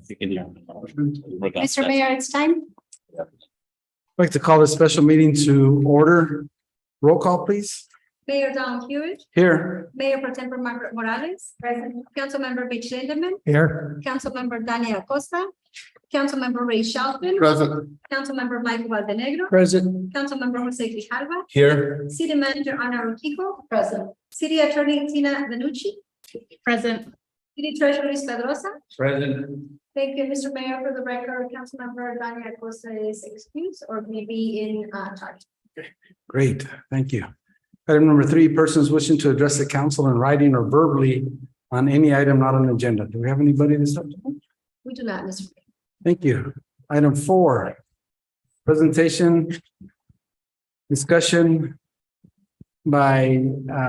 Mr. Mayor, it's time. I'd like to call this special meeting to order. Roll call, please. Mayor Don Hewitt, Here. Mayor Pro Tempore Margaret Morales, Councilmember Mitch Lindemann, Here. Councilmember Daniel Acosta, Councilmember Ray Shelton, Present. Councilmember Michael Valdenegro, Present. Councilmember Jose Grijalva, Here. City Manager Ana Urquijo, present. City Attorney Tina Venucci, present. City Treasurer Luis Pedrosa. Present. Thank you, Mr. Mayor. For the record, Councilmember Daniel Acosta is excused or may be in charge. Great, thank you. Item number 3, persons wishing to address the council in writing or verbally on any item not on the agenda. Do we have anybody this time? We do not, Mr. Mayor. Thank you. Item 4, presentation, discussion by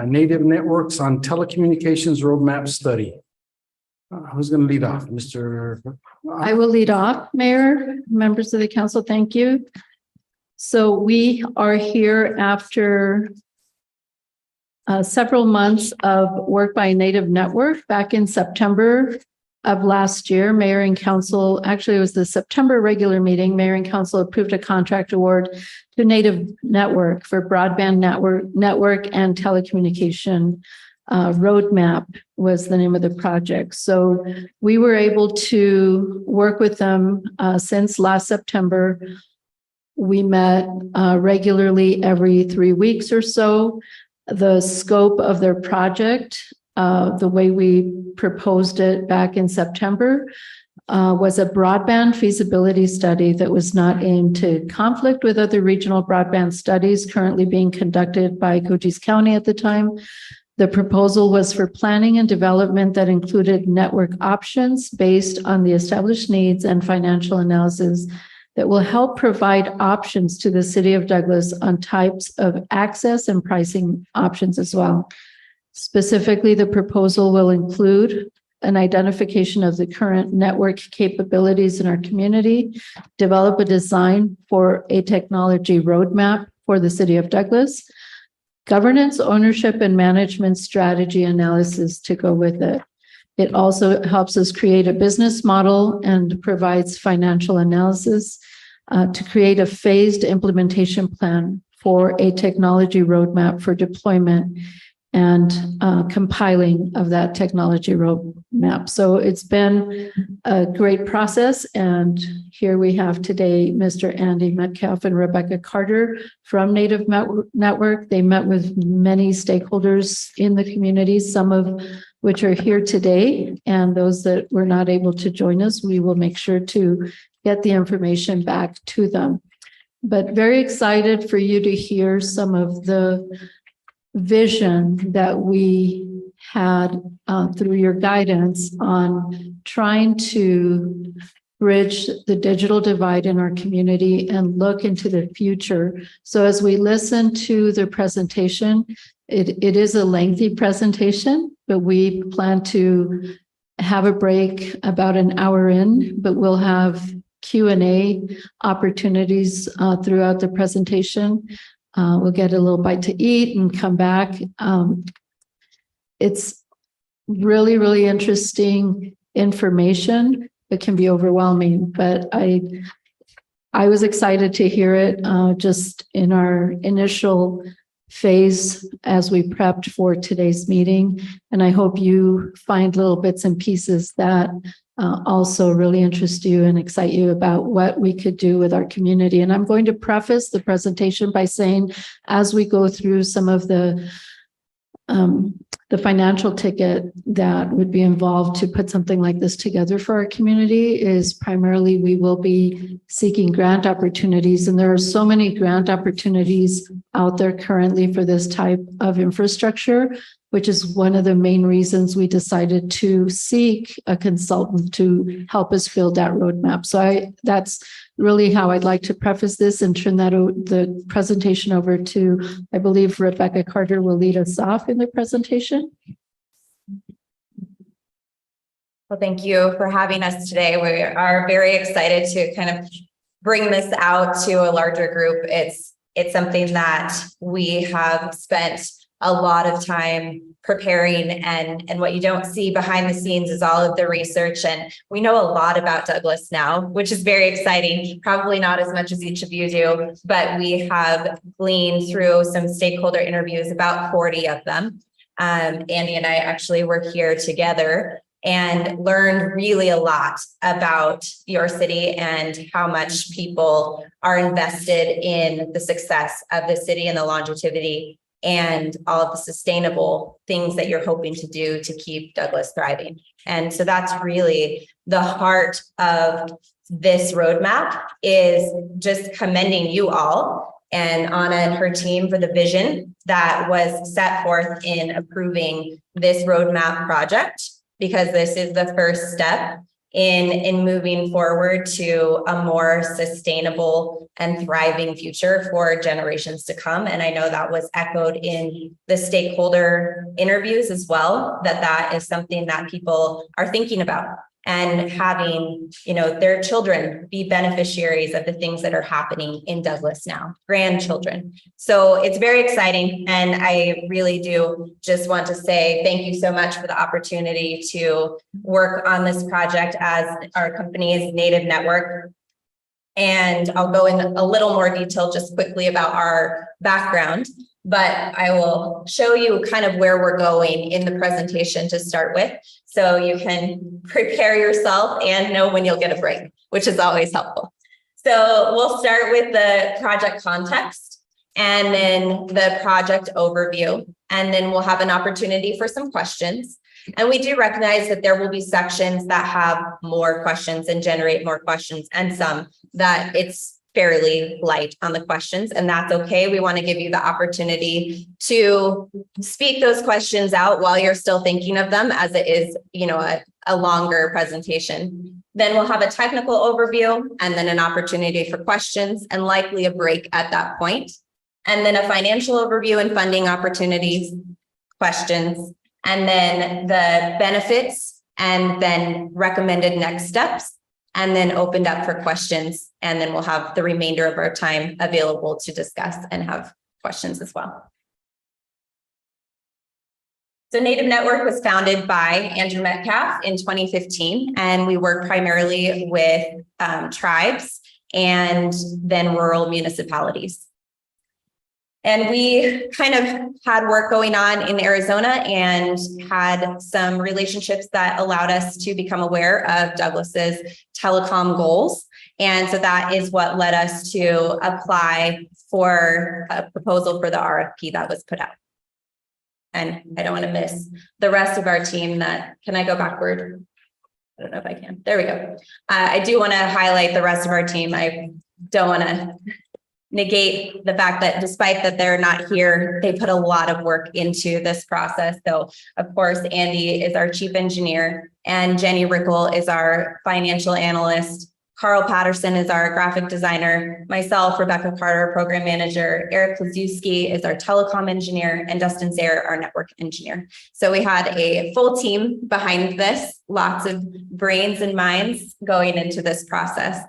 Native Networks on telecommunications roadmap study. Who's going to lead off? Mr. I will lead off, Mayor, members of the council, thank you. So we are here after several months of work by Native Network. Back in September of last year, Mayor and Council, actually it was the September regular meeting, Mayor and Council approved a contract award to Native Network for broadband network and telecommunication roadmap was the name of the project. So we were able to work with them since last September. We met regularly every 3 weeks or so. The scope of their project, the way we proposed it back in September, was a broadband feasibility study that was not aimed to conflict with other regional broadband studies currently being conducted by Cochise County at the time. The proposal was for planning and development that included network options based on the established needs and financial analysis that will help provide options to the city of Douglas on types of access and pricing options as well. Specifically, the proposal will include an identification of the current network capabilities in our community, develop a design for a technology roadmap for the city of Douglas, governance, ownership, and management strategy analysis to go with it. It also helps us create a business model and provides financial analysis to create a phased implementation plan for a technology roadmap for deployment and compiling of that technology roadmap. So it's been a great process. And here we have today Mr. Andy Metcalf and Rebecca Carter from Native Network. They met with many stakeholders in the community, some of which are here today, and those that were not able to join us, we will make sure to get the information back to them. But very excited for you to hear some of the vision that we had through your guidance on trying to bridge the digital divide in our community and look into the future. So as we listen to the presentation, it is a lengthy presentation, but we plan to have a break about an hour in, but we'll have Q&A opportunities throughout the presentation. We'll get a little bite to eat and come back. It's really, really interesting information. It can be overwhelming, but I was excited to hear it just in our initial phase as we prepped for today's meeting. And I hope you find little bits and pieces that also really interest you and excite you about what we could do with our community. And I'm going to preface the presentation by saying, as we go through some of the financial ticket that would be involved to put something like this together for our community is primarily we will be seeking grant opportunities. And there are so many grant opportunities out there currently for this type of infrastructure, which is one of the main reasons we decided to seek a consultant to help us build that roadmap. So that's really how I'd like to preface this and turn the presentation over to, I believe Rebecca Carter will lead us off in the presentation. Well, thank you for having us today. We are very excited to kind of bring this out to a larger group. It's something that we have spent a lot of time preparing, and what you don't see behind the scenes is all of the research. And we know a lot about Douglas now, which is very exciting. Probably not as much as each of you do, but we have gleaned through some stakeholder interviews, about 40 of them. Andy and I actually were here together and learned really a lot about your city and how much people are invested in the success of the city and the longevity and all of the sustainable things that you're hoping to do to keep Douglas thriving. And so that's really the heart of this roadmap, is just commending you all and Anna and her team for the vision that was set forth in approving this roadmap project, because this is the first step in moving forward to a more sustainable and thriving future for generations to come. And I know that was echoed in the stakeholder interviews as well, that is something that people are thinking about, and having, their children be beneficiaries of the things that are happening in Douglas now, grandchildren. So it's very exciting. And I really do just want to say thank you so much for the opportunity to work on this project as our company's Native Network. And I'll go in a little more detail just quickly about our background, but I will show you kind of where we're going in the presentation to start with, so you can prepare yourself and know when you'll get a break, which is always helpful. So we'll start with the project context and then the project overview, and then we'll have an opportunity for some questions. And we do recognize that there will be sections that have more questions and generate more questions, and some that it's fairly light on the questions, and that's okay. We want to give you the opportunity to speak those questions out while you're still thinking of them, as it is, a longer presentation. Then we'll have a technical overview, and then an opportunity for questions, and likely a break at that point. And then a financial overview and funding opportunities, questions, and then the benefits, and then recommended next steps, and then opened up for questions. And then we'll have the remainder of our time available to discuss and have questions as well. So Native Network was founded by Andrew Metcalf in 2015, and we work primarily with tribes and then rural municipalities. And we kind of had work going on in Arizona and had some relationships that allowed us to become aware of Douglas's telecom goals. And so that is what led us to apply for a proposal for the RFP that was put out. And I don't want to miss the rest of our team. Can I go backward? I don't know if I can. There we go. I do want to highlight the rest of our team. I don't want to negate the fact that despite that they're not here, they put a lot of work into this process. So of course, Andy is our chief engineer, and Jenny Rickle is our financial analyst. Carl Patterson is our graphic designer. Myself, Rebecca Carter, program manager. Eric Klazuski is our telecom engineer, and Dustin Sayre, our network engineer. So we had a full team behind this, lots of brains and minds going into this process.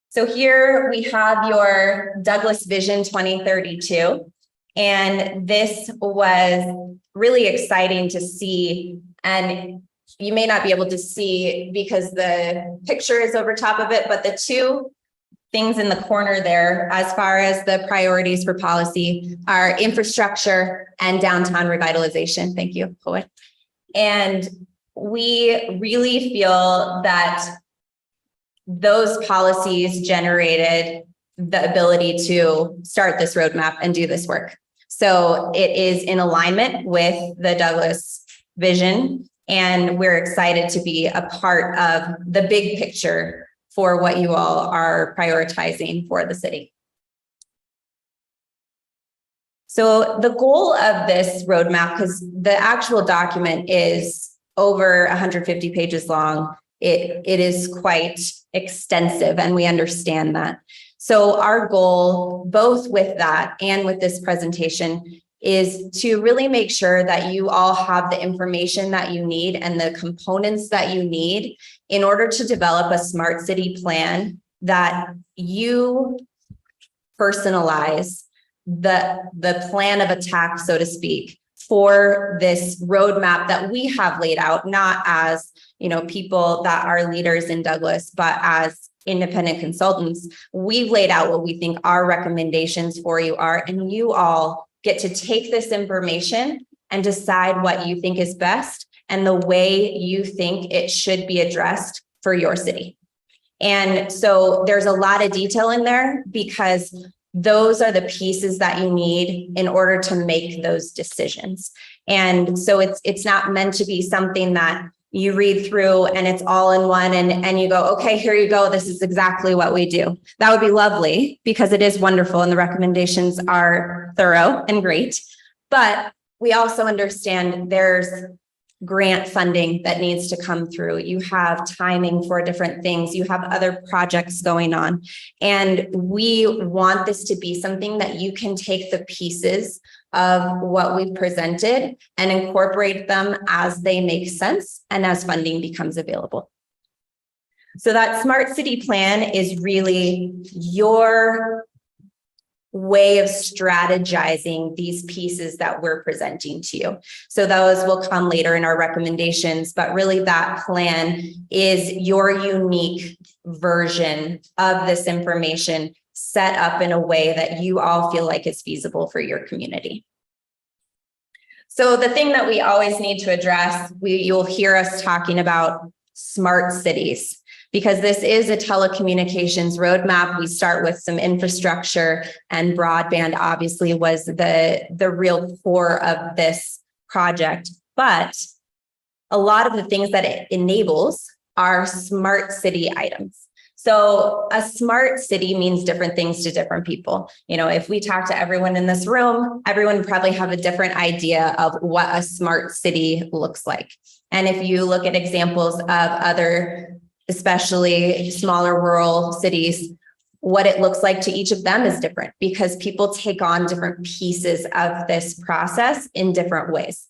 So here we have your Douglas Vision 2032. And this was really exciting to see. And you may not be able to see because the picture is over top of it, but the two things in the corner there, as far as the priorities for policy, are infrastructure and downtown revitalization. Thank you, Poet. And we really feel that those policies generated the ability to start this roadmap and do this work. So it is in alignment with the Douglas vision, and we're excited to be a part of the big picture for what you all are prioritizing for the city. So the goal of this roadmap, because the actual document is over 150 pages long, it is quite extensive, and we understand that. So our goal, both with that and with this presentation, is to really make sure that you all have the information that you need and the components that you need in order to develop a smart city plan that you personalize the plan of attack, so to speak, for this roadmap that we have laid out, not as, people that are leaders in Douglas, but as independent consultants. We've laid out what we think our recommendations for you are, and you all get to take this information and decide what you think is best and the way you think it should be addressed for your city. And so there's a lot of detail in there because those are the pieces that you need in order to make those decisions. And so it's not meant to be something that you read through and it's all in one and you go, okay, here you go. This is exactly what we do. That would be lovely because it is wonderful and the recommendations are thorough and great. But we also understand there's grant funding that needs to come through. You have timing for different things. You have other projects going on. And we want this to be something that you can take the pieces of what we've presented and incorporate them as they make sense and as funding becomes available. So that smart city plan is really your way of strategizing these pieces that we're presenting to you. So those will come later in our recommendations, but really that plan is your unique version of this information set up in a way that you all feel like is feasible for your community. So the thing that we always need to address, you'll hear us talking about smart cities. Because this is a telecommunications roadmap. We start with some infrastructure, and broadband obviously was the real core of this project. But a lot of the things that it enables are smart city items. So a smart city means different things to different people. If we talk to everyone in this room, everyone would probably have a different idea of what a smart city looks like. And if you look at examples of other, especially smaller rural cities, what it looks like to each of them is different because people take on different pieces of this process in different ways.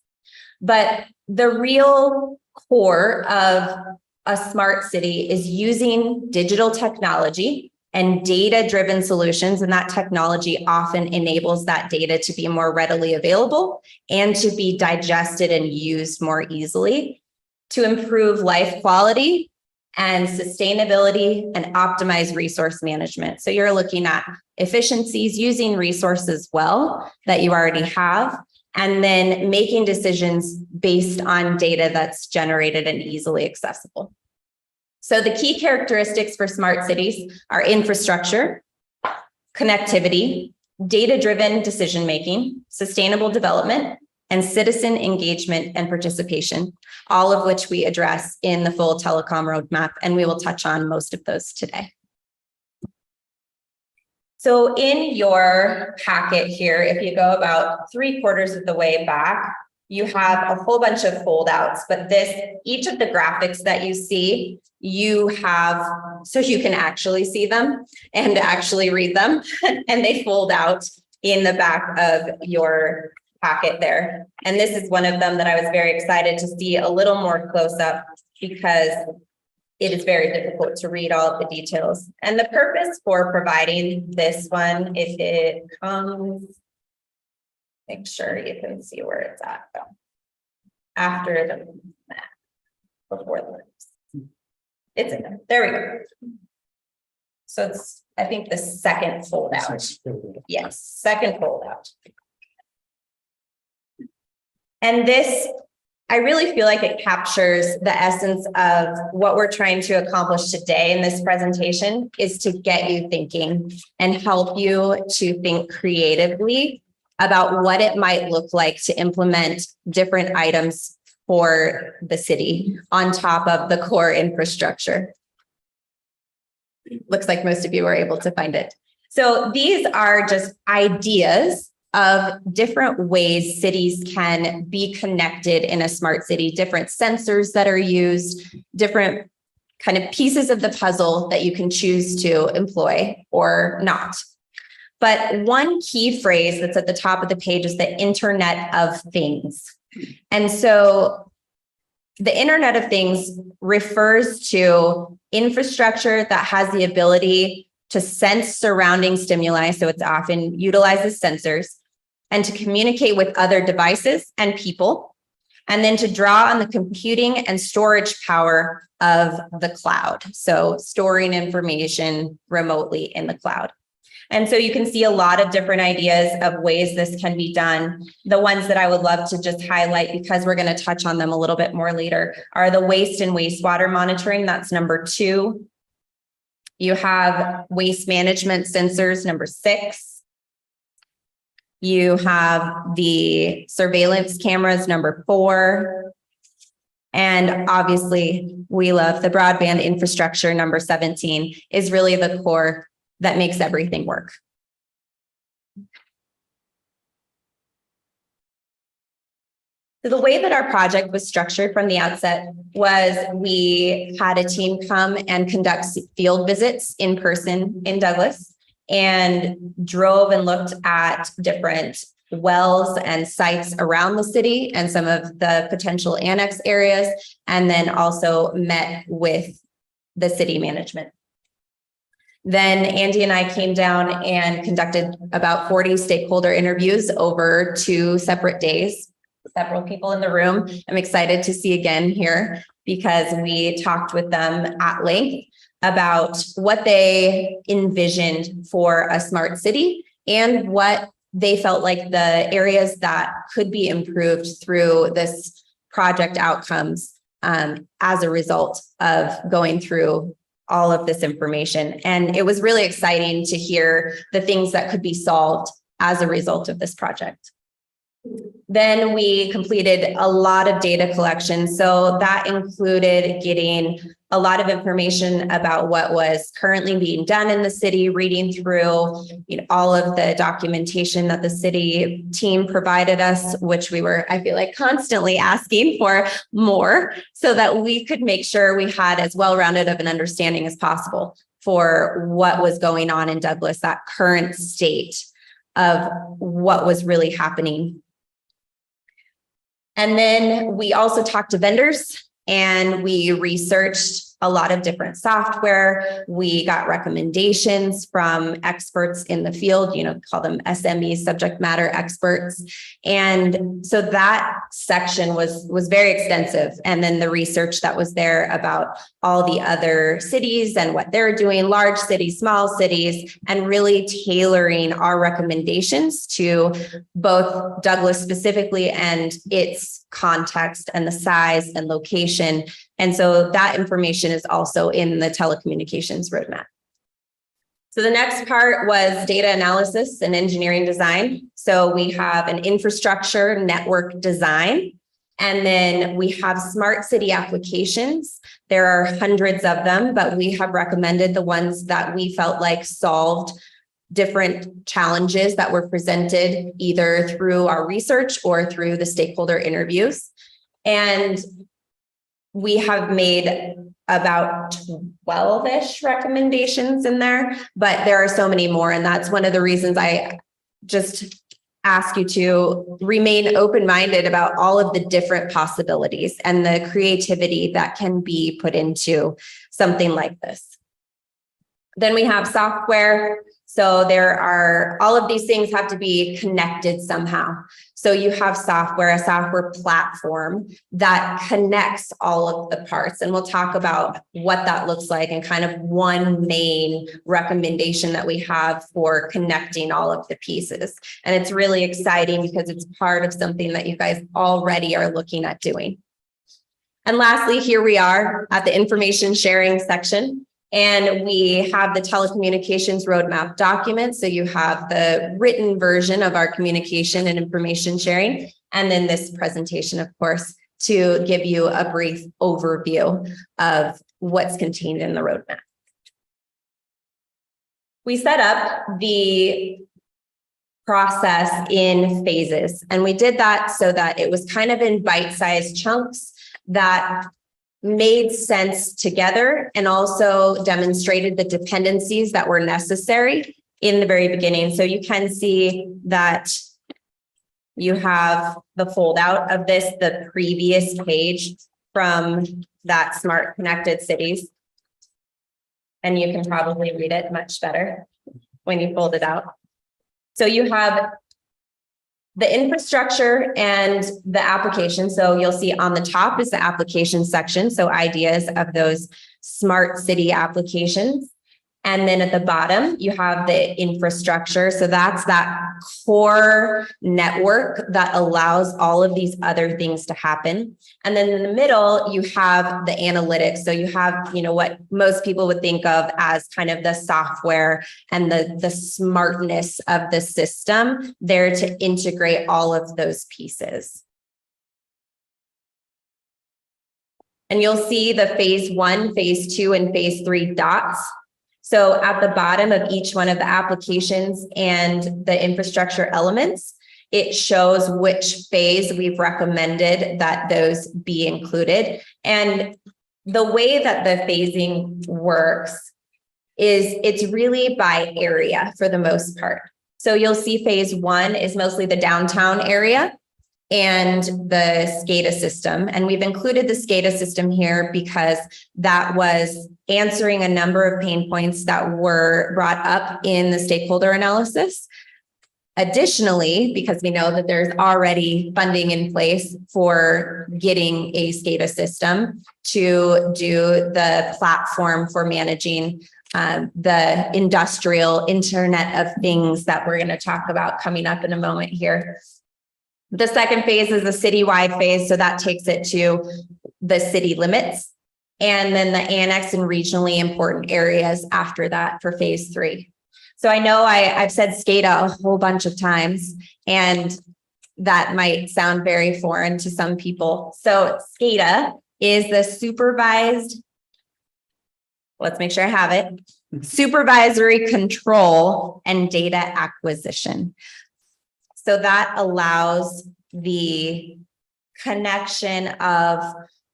But the real core of a smart city is using digital technology and data-driven solutions, and that technology often enables that data to be more readily available and to be digested and used more easily to improve life quality and sustainability and optimize resource management. So you're looking at efficiencies, using resources well that you already have, and then making decisions based on data that's generated and easily accessible. So the key characteristics for smart cities are infrastructure, connectivity, data-driven decision-making, sustainable development, and citizen engagement and participation, all of which we address in the full telecom roadmap, and we will touch on most of those today. So in your packet here, if you go about 3/4 of the way back, you have a whole bunch of foldouts, but each of the graphics that you see, you have, so you can actually see them and actually read them, and they fold out in the back of your packet there. And this is one of them that I was very excited to see a little more close up because it is very difficult to read all of the details. And the purpose for providing this one, if it comes, make sure you can see where it's at though. After the map, before the maps. It's in there. There we go. So it's, I think, the second fold out. Yes, second fold out. And this, I really feel like it captures the essence of what we're trying to accomplish today in this presentation is to get you thinking and help you to think creatively about what it might look like to implement different items for the city on top of the core infrastructure. Looks like most of you were able to find it. So these are just ideas of different ways cities can be connected in a smart city, different sensors that are used, different kind of pieces of the puzzle that you can choose to employ or not. But one key phrase that's at the top of the page is the Internet of Things. And so the Internet of Things refers to infrastructure that has the ability to sense surrounding stimuli, so it's often utilizes sensors, and to communicate with other devices and people, and then to draw on the computing and storage power of the cloud. So storing information remotely in the cloud. And so you can see a lot of different ideas of ways this can be done. The ones that I would love to just highlight, because we're going to touch on them a little bit more later, are the waste and wastewater monitoring. That's number 2. You have waste management sensors, number 6. You have the surveillance cameras, number 4. And obviously, we love the broadband infrastructure, number 17, is really the core that makes everything work. So the way that our project was structured from the outset was we had a team come and conduct field visits in person in Douglas and drove and looked at different wells and sites around the city and some of the potential annex areas, and then also met with the city management. Then Andy and I came down and conducted about 40 stakeholder interviews over 2 separate days. Several people in the room I'm excited to see again here, because we talked with them at length about what they envisioned for a smart city and what they felt like the areas that could be improved through this project outcomes as a result of going through all of this information. And it was really exciting to hear the things that could be solved as a result of this project. Then we completed a lot of data collection. So that included getting a lot of information about what was currently being done in the city, reading through all of the documentation that the city team provided us, which we were, I feel like, constantly asking for more so that we could make sure we had as well-rounded of an understanding as possible for what was going on in Douglas, that current state of what was really happening. And then we also talked to vendors and we researched a lot of different software. We got recommendations from experts in the field, call them SMEs, subject matter experts. And so that section was very extensive. And then the research that was there about all the other cities and what they're doing, large cities, small cities, and really tailoring our recommendations to both Douglas specifically and its context and the size and location. And so that information is also in the telecommunications roadmap. So the next part was data analysis and engineering design. So we have an infrastructure network design, and then we have smart city applications. There are hundreds of them, but we have recommended the ones that we felt like solved different challenges that were presented either through our research or through the stakeholder interviews. And we have made about 12-ish recommendations in there, but there are so many more. And that's one of the reasons I just ask you to remain open-minded about all of the different possibilities and the creativity that can be put into something like this. Then we have software. So there are, all of these things have to be connected somehow. So you have software, a software platform that connects all of the parts. And we'll talk about what that looks like and kind of one main recommendation that we have for connecting all of the pieces. And it's really exciting because it's part of something that you guys already are looking at doing. And lastly, here we are at the information sharing section. And we have the telecommunications roadmap document. So you have the written version of our communication and information sharing. And then this presentation, of course, to give you a brief overview of what's contained in the roadmap. We set up the process in phases. And we did that so that it was kind of in bite-sized chunks that made sense together and also demonstrated the dependencies that were necessary in the very beginning. So you can see that you have the fold out of this, the previous page from that smart connected cities. And you can probably read it much better when you fold it out. So you have the infrastructure and the application. So you'll see on the top is the application section. So ideas of those smart city applications. And then at the bottom, you have the infrastructure. So that's that core network that allows all of these other things to happen. And then in the middle, you have the analytics. So you have, what most people would think of as kind of the software and the smartness of the system there to integrate all of those pieces. And you'll see the phase 1, phase 2, and phase 3 dots. So at the bottom of each one of the applications and the infrastructure elements, it shows which phase we've recommended that those be included. And the way that the phasing works is it's really by area for the most part. So you'll see phase 1 is mostly the downtown area and the SCADA system. And we've included the SCADA system here because that was answering a number of pain points that were brought up in the stakeholder analysis. Additionally, because we know that there's already funding in place for getting a SCADA system to do the platform for managing the industrial Internet of Things that we're going to talk about coming up in a moment here. The second phase is a citywide phase, so that takes it to the city limits. And then the annex and regionally important areas after that for phase 3. So I know I've said SCADA a whole bunch of times, and that might sound very foreign to some people. So SCADA is the supervised, let's make sure I have it, supervisory control and data acquisition. So that allows the connection of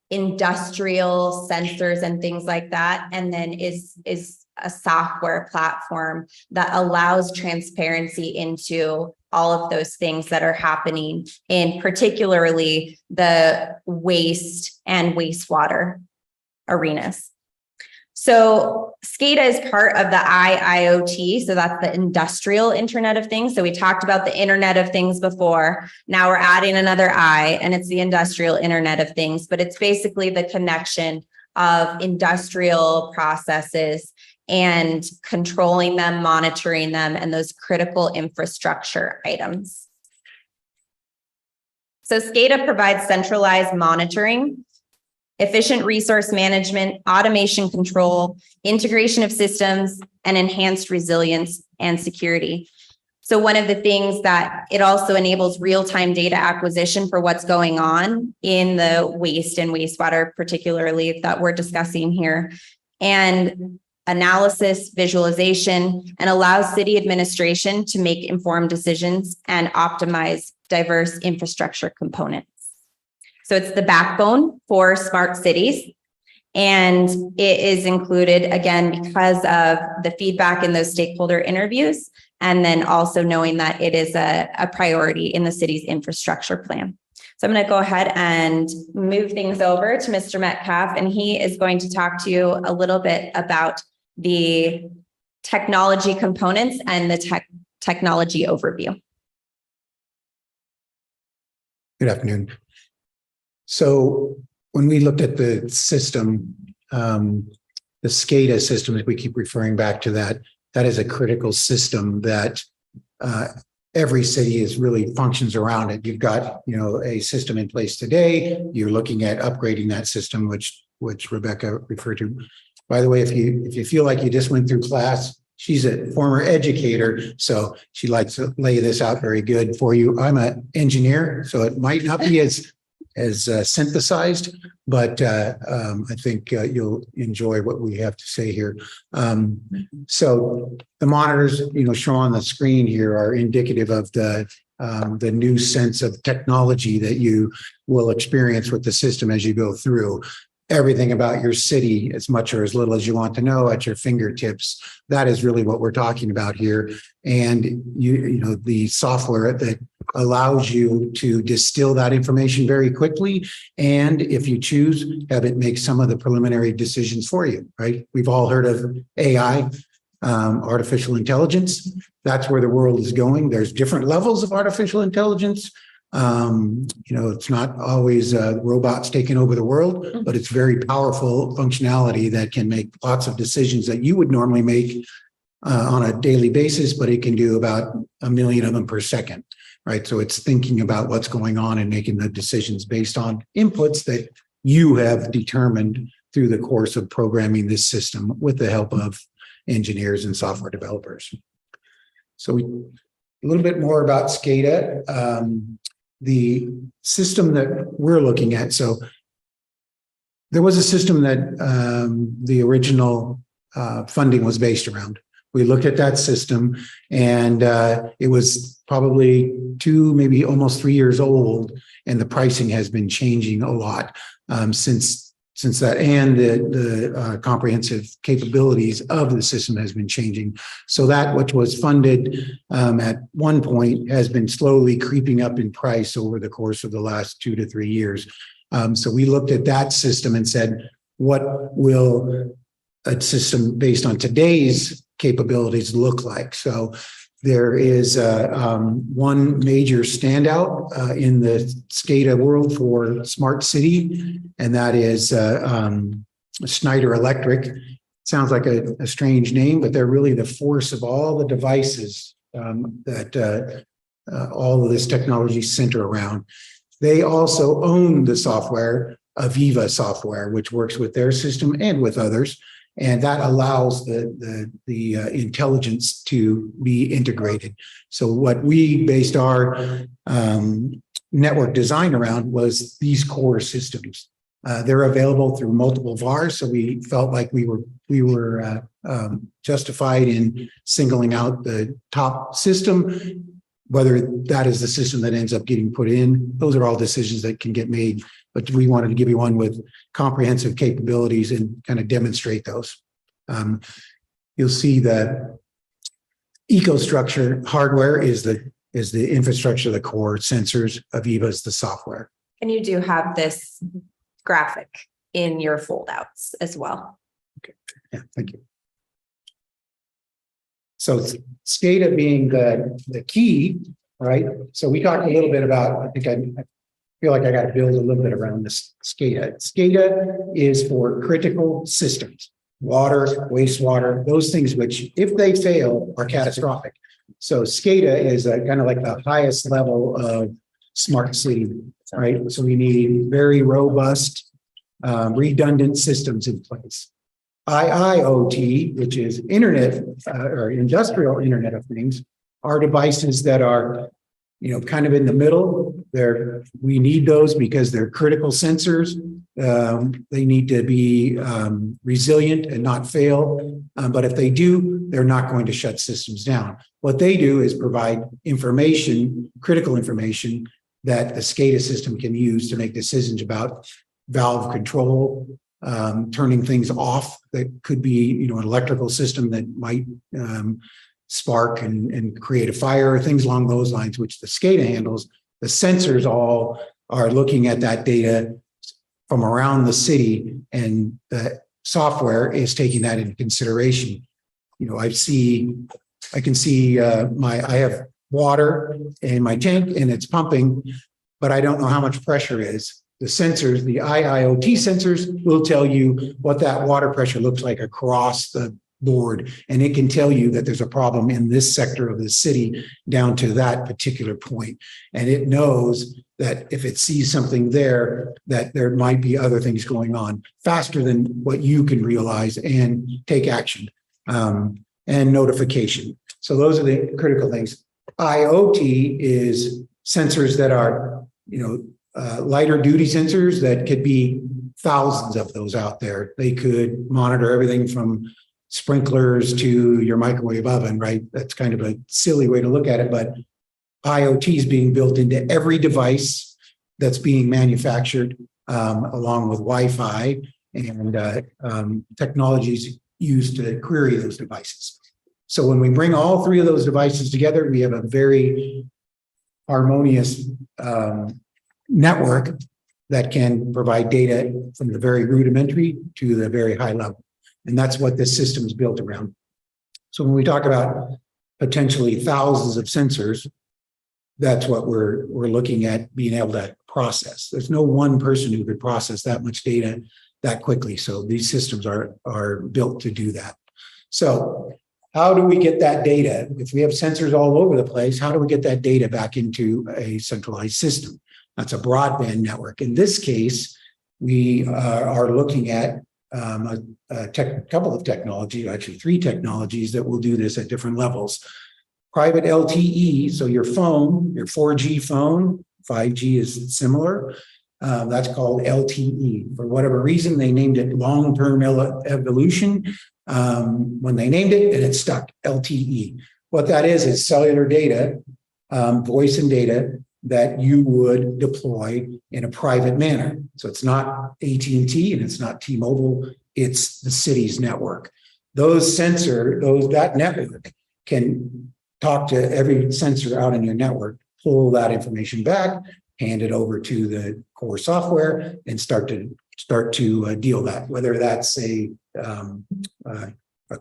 industrial sensors and things like that, and then is a software platform that allows transparency into all of those things that are happening in particularly the waste and wastewater arenas. So SCADA is part of the IIoT. So that's the industrial Internet of Things. So we talked about the Internet of Things before. Now we're adding another I, and it's the industrial Internet of Things, but it's basically the connection of industrial processes and controlling them, monitoring them, and those critical infrastructure items. So SCADA provides centralized monitoring, efficient resource management, automation control, integration of systems, and enhanced resilience and security. So one of the things that it also enables real-time data acquisition for what's going on in the waste and wastewater, particularly that we're discussing here, and analysis, visualization, and allows city administration to make informed decisions and optimize diverse infrastructure components. So it's the backbone for smart cities. And it is included, again, because of the feedback in those stakeholder interviews, and then also knowing that it is a priority in the city's infrastructure plan. So I'm going to go ahead and move things over to Mr. Metcalf, and he is going to talk to you a little bit about the technology components and the technology overview. Good afternoon. So when we looked at the system, the SCADA system, as we keep referring back to that, that is a critical system that every city is really functions around it. You've got, a system in place today. You're looking at upgrading that system, which Rebecca referred to. By the way, if you feel like you just went through class, she's a former educator, so she likes to lay this out very good for you. I'm an engineer, so it might not be as synthesized, but I think you'll enjoy what we have to say here. So the monitors, shown on the screen here are indicative of the new sense of technology that you will experience with the system as you go through. everything about your city, as much or as little as you want to know, at your fingertips. That is really what we're talking about here. And you know, the software that allows you to distill that information very quickly. And if you choose, have it make some of the preliminary decisions for you, right? We've all heard of AI, artificial intelligence. That's where the world is going. There's different levels of artificial intelligence. You know, it's not always robots taking over the world, but it's very powerful functionality that can make lots of decisions that you would normally make on a daily basis, but it can do about 1 million of them per second, right? So it's thinking about what's going on and making the decisions based on inputs that you have determined through the course of programming this system with the help of engineers and software developers. So a little bit more about SCADA. The system that we're looking at, so there was a system that the original funding was based around. We looked at that system, and it was probably 2, maybe almost 3 years old, and the pricing has been changing a lot since that, and the comprehensive capabilities of the system has been changing. So that which was funded at one point has been slowly creeping up in price over the course of the last 2 to 3 years. So we looked at that system and said, what will a system based on today's capabilities look like? So there is one major standout in the SCADA world for smart city, and that is Schneider Electric. Sounds like a strange name, but they're really the force of all the devices that all of this technology center around. They also own the software, Aviva software, which works with their system and with others. And that allows the intelligence to be integrated. So what we based our network design around was these core systems. They're available through multiple VARs, so we felt like we were justified in singling out the top system. Whether that is the system that ends up getting put in, those are all decisions that can get made. But we wanted to give you one with comprehensive capabilities and kind of demonstrate those. You'll see the EcoStruxure hardware is the infrastructure, the core sensors. Aviva is the software. And you do have this graphic in your foldouts as well. Okay. Yeah, thank you. So SCADA being the key, right? So we talked a little bit about, I feel like I got to build a little bit around this SCADA. SCADA is for critical systems, water, wastewater, those things which, if they fail, are catastrophic. So SCADA is kind of like the highest level of smart city, right? So we need very robust, redundant systems in place. IIoT, which is internet or industrial Internet of Things, are devices that are, you know, kind of in the middle. We need those because they're critical sensors. They need to be resilient and not fail. But if they do, they're not going to shut systems down. What they do is provide information, critical information, that the SCADA system can use to make decisions about valve control, turning things off. That could be, you know, an electrical system that might spark and create a fire, things along those lines, which the SCADA handles. The sensors all are looking at that data from around the city, and the software is taking that into consideration. You know, I can see I have water in my tank and it's pumping, but I don't know how much pressure is. The sensors, the IIoT sensors, will tell you what that water pressure looks like across the board. And it can tell you that there's a problem in this sector of the city down to that particular point. And it knows that if it sees something there, that there might be other things going on faster than what you can realize and take action, and notification. So those are the critical things. IoT is sensors that are, you know, lighter duty sensors that could be thousands of those out there. They could monitor everything from sprinklers to your microwave oven, right? That's kind of a silly way to look at it, but IoT is being built into every device that's being manufactured, along with Wi-Fi. and technologies used to query those devices. So when we bring all three of those devices together, we have a very harmonious network that can provide data from the very rudimentary to the very high level. And that's what this system is built around. So when we talk about potentially thousands of sensors, that's what we're looking at being able to process. There's no one person who could process that much data that quickly. So these systems are built to do that. So how do we get that data? If we have sensors all over the place, how do we get that data back into a centralized system? That's a broadband network. In this case, we are looking at a couple of technologies, actually 3 technologies that will do this at different levels. Private LTE, so your phone, your 4G phone, 5G is similar. That's called LTE. For whatever reason, they named it long-term evolution when they named it, and it stuck, LTE. What that is cellular data, voice and data that you would deploy in a private manner. So it's not AT&T and it's not T-Mobile, it's the city's network. That network can talk to every sensor out in your network, pull that information back, hand it over to the core software, and start to deal that. Whether that's a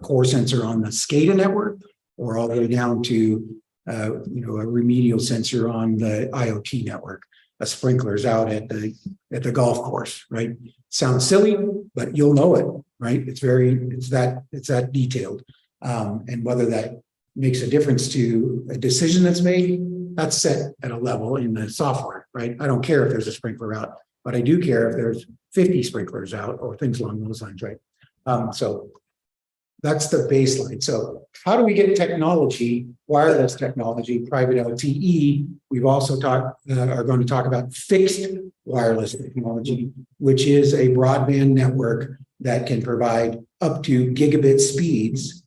core sensor on the SCADA network, or all the way down to a remedial sensor on the IoT network. A sprinkler's out at the golf course, right? Sounds silly, but you'll know it, right? It's that detailed, and whether that makes a difference to a decision that's made, that's set at a level in the software, right? I don't care if there's a sprinkler out, but I do care if there's 50 sprinklers out or things along those lines, right? So that's the baseline. So how do we get technology, wireless technology, private LTE? We've also are going to talk about fixed wireless technology, which is a broadband network that can provide up to gigabit speeds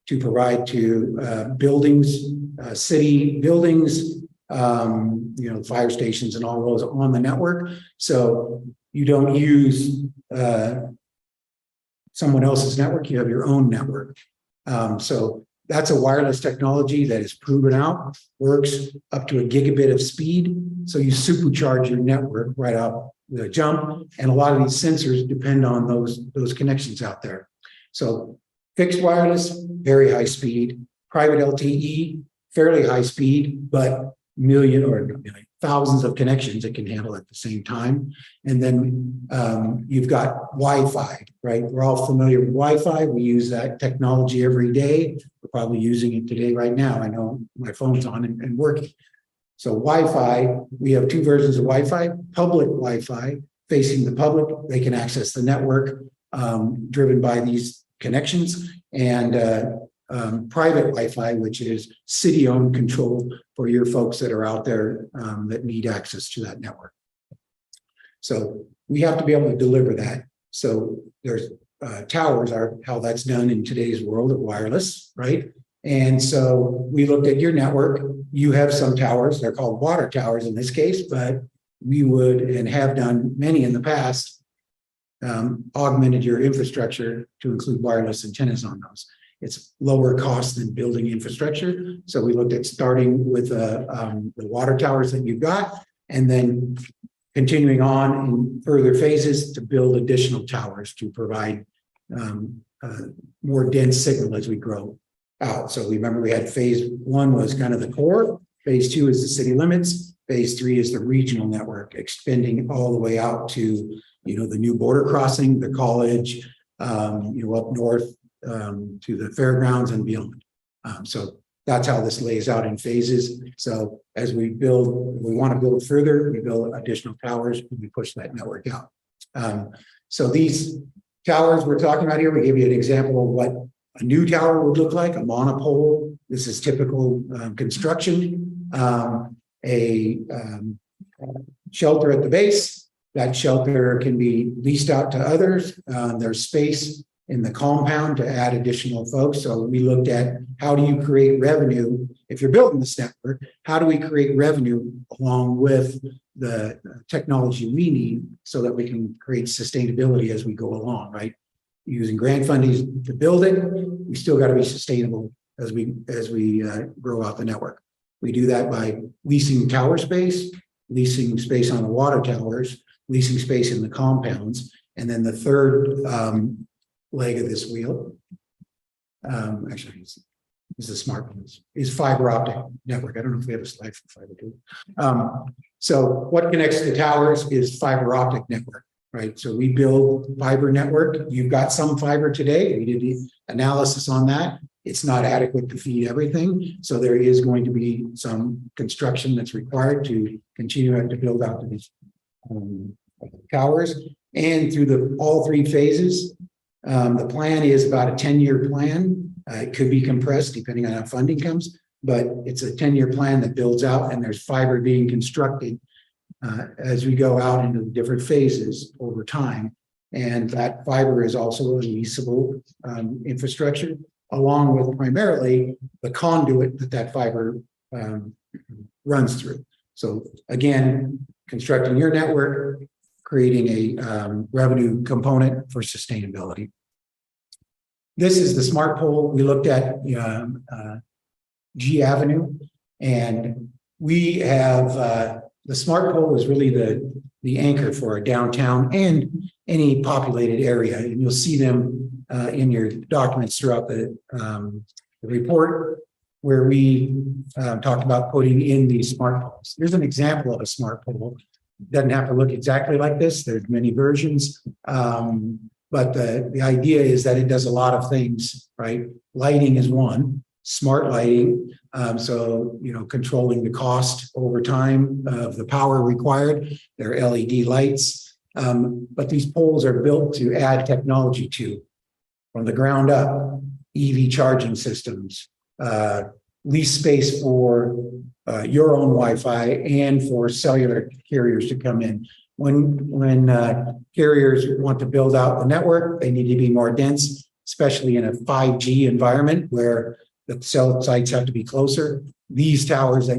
to provide to buildings, city buildings, fire stations and all those on the network. So you don't use someone else's network, you have your own network. So that's a wireless technology that is proven out, works up to a gigabit of speed. So you supercharge your network right out the jump. And a lot of these sensors depend on those connections out there. So fixed wireless, very high speed. Private LTE, fairly high speed, but thousands of connections it can handle at the same time. And then you've got Wi-Fi, right? We're all familiar with Wi-Fi. We use that technology every day. We're probably using it today right now. I know my phone's on and working. So Wi-Fi, we have 2 versions of Wi-Fi. Public Wi-Fi, facing the public. They can access the network driven by these connections, and private Wi-Fi, which is city-owned, controlled for your folks that are out there that need access to that network. So we have to be able to deliver that. So there's towers are how that's done in today's world of wireless, right? And so we looked at your network. You have some towers, they're called water towers in this case, but we would and have done many in the past, augmented your infrastructure to include wireless antennas on those. It's lower cost than building infrastructure. So we looked at starting with the water towers that you've got, and then continuing on in further phases to build additional towers to provide more dense signal as we grow out. So remember, we had phase 1 was kind of the core. Phase 2 is the city limits. Phase 3 is the regional network, extending all the way out to the new border crossing, the college, up north to the fairgrounds and beyond. So that's how this lays out in phases. So as we want to build further, we build additional towers and we push that network out. So these towers we're talking about here, we give you an example of what a new tower would look like, a monopole. This is typical construction. A shelter at the base. That shelter can be leased out to others. There's space in the compound to add additional folks. So we looked at how do you create revenue if you're building this network? How do we create revenue along with the technology we need so that we can create sustainability as we go along, right? Using grant funding to build it, we still got to be sustainable as we grow out the network. We do that by leasing tower space, leasing space on the water towers, leasing space in the compounds, and then the third leg of this wheel, actually, is the smart ones, is fiber optic network. I don't know if we have a slide for fiber too. So what connects the towers is fiber optic network, right? So we build fiber network. You've got some fiber today. We did the analysis on that. It's not adequate to feed everything. So there is going to be some construction that's required to continue to build out these towers. And through all three phases, the plan is about a 10-year plan. It could be compressed depending on how funding comes, but it's a 10-year plan that builds out, and there's fiber being constructed as we go out into the different phases over time. And that fiber is also a leasable infrastructure, along with primarily the conduit that fiber runs through. So again, constructing your network, creating a revenue component for sustainability. This is the smart pole. We looked at G Avenue, and we have the smart pole is really the anchor for a downtown and any populated area, and you'll see them in your documents throughout the report, where we talked about putting in these smart poles. Here's an example of a smart pole. It doesn't have to look exactly like this. There's many versions. But the idea is that it does a lot of things, right? Lighting is one, smart lighting. So, controlling the cost over time of the power required. They're LED lights. But these poles are built to add technology to, from the ground up, EV charging systems, lease space for your own Wi-Fi and for cellular carriers to come in. When carriers want to build out the network, they need to be more dense, especially in a 5G environment where the cell sites have to be closer. These towers that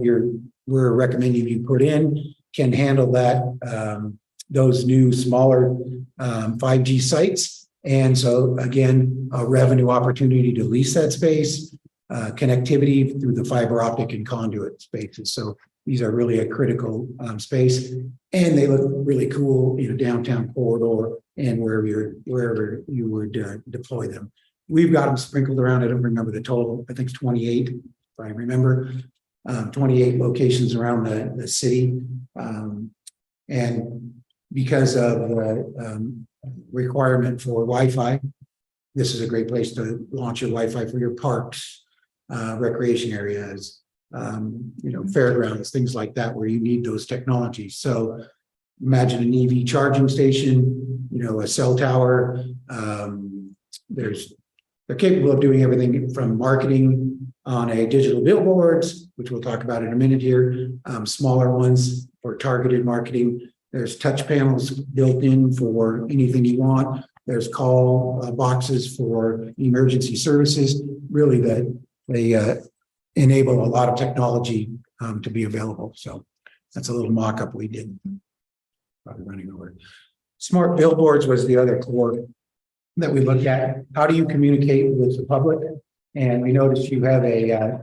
we're recommending you put in can handle that, those new smaller 5G sites. And so again, a revenue opportunity to lease that space, connectivity through the fiber optic and conduit spaces. So these are really a critical space, and they look really cool in a downtown corridor and wherever you would deploy them. We've got them sprinkled around. I don't remember the total. I think it's 28, if I remember, 28 locations around the city. And because of the requirement for Wi-Fi, this is a great place to launch your Wi-Fi for your parks, recreation areas, fairgrounds, things like that, where you need those technologies. So imagine an EV charging station, a cell tower. They're capable of doing everything from marketing on a digital billboards, which we'll talk about in a minute here, smaller ones for targeted marketing. There's touch panels built in for anything you want. There's call boxes for emergency services, really that they enable a lot of technology to be available. So that's a little mock-up we did. Probably running over. Smart billboards was the other core that we looked at. How do you communicate with the public? And we noticed you have a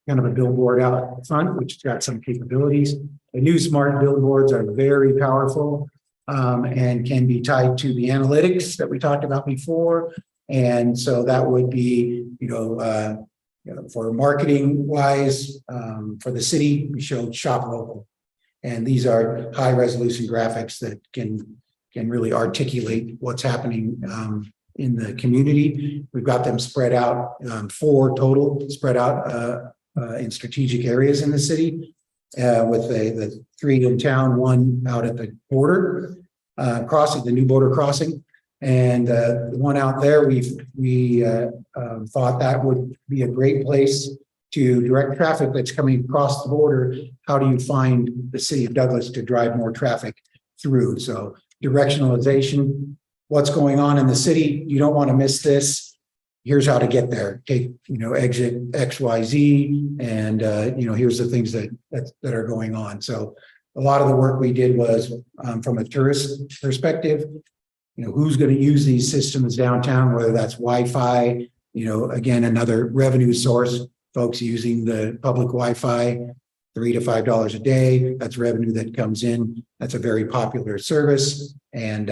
kind of a billboard out front, which has got some capabilities. The new smart billboards are very powerful and can be tied to the analytics that we talked about before. And so that would be, for marketing wise, for the city, we showed Shop Local. And these are high resolution graphics that can really articulate what's happening in the community. We've got them spread out, 4 total, spread out in strategic areas in the city, with the 3 in town, 1 out at the border, crossing, the new border crossing. And the one out there, we thought that would be a great place to direct traffic that's coming across the border. How do you find the city of Douglas to drive more traffic through? So directionalization, what's going on in the city? You don't want to miss this. Here's how to get there. Take, exit XYZ, and here's the things that are going on. So a lot of the work we did was from a tourist perspective. Who's going to use these systems downtown, whether that's Wi-Fi, again, another revenue source, folks using the public Wi-Fi, $3 to $5 a day. That's revenue that comes in. That's a very popular service. And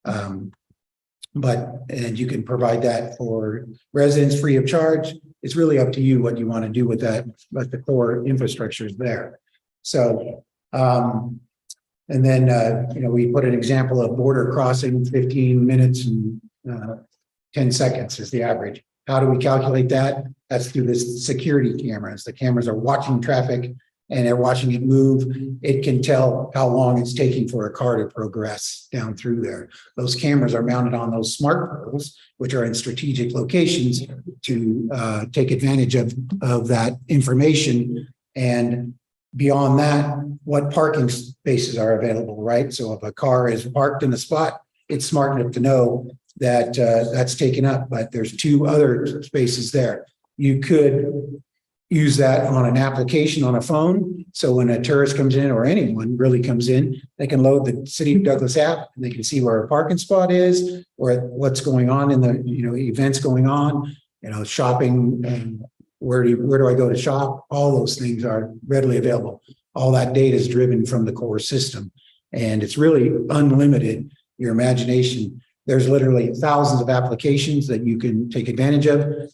you can provide that for residents free of charge. It's really up to you what you want to do with that, but the core infrastructure is there. So, and then, we put an example of border crossing, 15 minutes and 10 seconds is the average. How do we calculate that? That's through this security cameras. The cameras are watching traffic and they're watching it move. It can tell how long it's taking for a car to progress down through there. Those cameras are mounted on those smart poles, which are in strategic locations to take advantage of that information. And beyond that, what parking spaces are available, right? So if a car is parked in a spot, it's smart enough to know that that's taken up, but there's 2 other spaces there. You could use that on an application on a phone. So when a tourist comes in or anyone really comes in, they can load the City of Douglas app and they can see where a parking spot is or what's going on in the, events going on, shopping, where do I go to shop? All those things are readily available. All that data is driven from the core system and it's really unlimited. Your imagination. There's literally thousands of applications that you can take advantage of.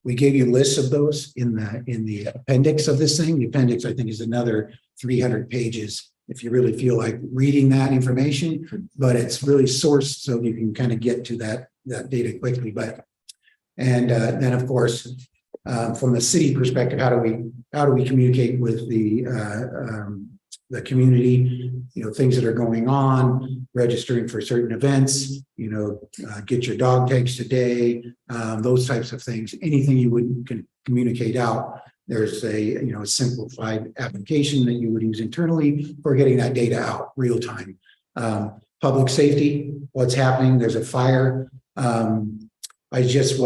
We gave you lists of those in the appendix of this thing. The appendix, I think, is another 300 pages if you really feel like reading that information, but it's really sourced so you can kind of get to that data quickly. And then of course, from the city perspective, how do we communicate with the community, things that are going on, registering for certain events, get your dog tags today, those types of things, anything you can communicate out. There's a simplified application that you would use internally for getting that data out real time. Public safety, what's happening? There's a fire. I just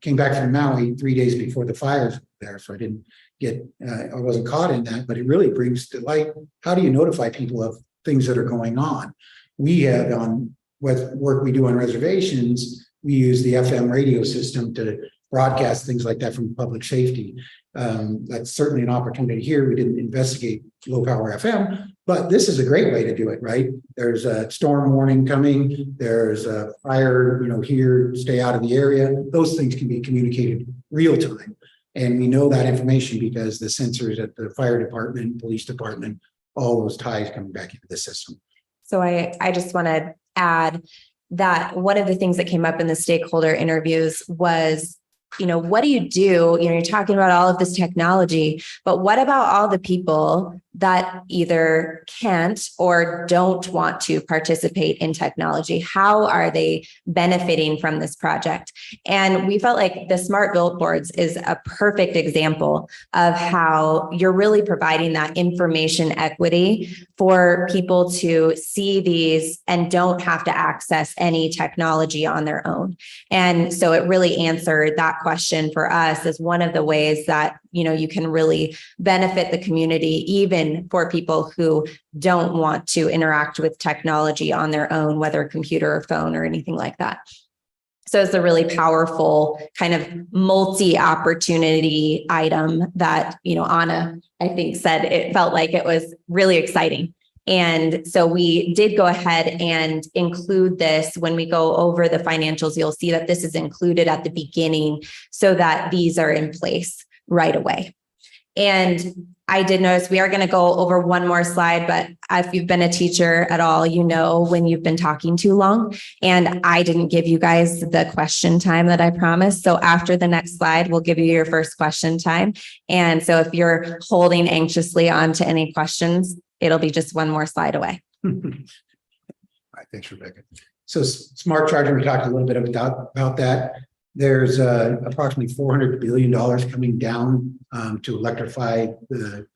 came back from Maui 3 days before the fires there, so I wasn't caught in that, but it really brings to light, how do you notify people of things that are going on? We have on what work we do on reservations, we use the FM radio system to broadcast things like that from public safety. That's certainly an opportunity here. We didn't investigate low power FM, but this is a great way to do it, right? There's a storm warning coming. There's a fire, here, stay out of the area. Those things can be communicated real time. And we know that information because the sensors at the fire department, police department, all those ties coming back into the system. So I just want to add that one of the things that came up in the stakeholder interviews was, what do? You're talking about all of this technology, but what about all the people that either can't or don't want to participate in technology? How are they benefiting from this project? And we felt like the smart billboards is a perfect example of how you're really providing that information equity for people to see these and don't have to access any technology on their own. And so it really answered that question for us as one of the ways that, you can really benefit the community, even for people who don't want to interact with technology on their own, whether computer or phone or anything like that. So it's a really powerful kind of multi-opportunity item that, Anna, I think, said it felt like it was really exciting. And so we did go ahead and include this. When we go over the financials, you'll see that this is included at the beginning so that these are in place right away. And I did notice we are going to go over one more slide, but if you've been a teacher at all, when you've been talking too long, and I didn't give you guys the question time that I promised. So after the next slide, we'll give you your first question time. And so if you're holding anxiously on to any questions, it'll be just one more slide away. All right, thanks, Rebecca. So smart charging, we talked a little bit about that. There's approximately $400 billion coming down to electrify the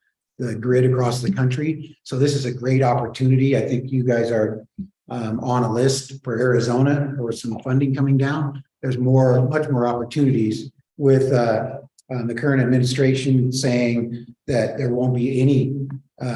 grid across the country. So this is a great opportunity. I think you guys are on a list for Arizona for some funding coming down. There's much more opportunities with the current administration saying that there won't be any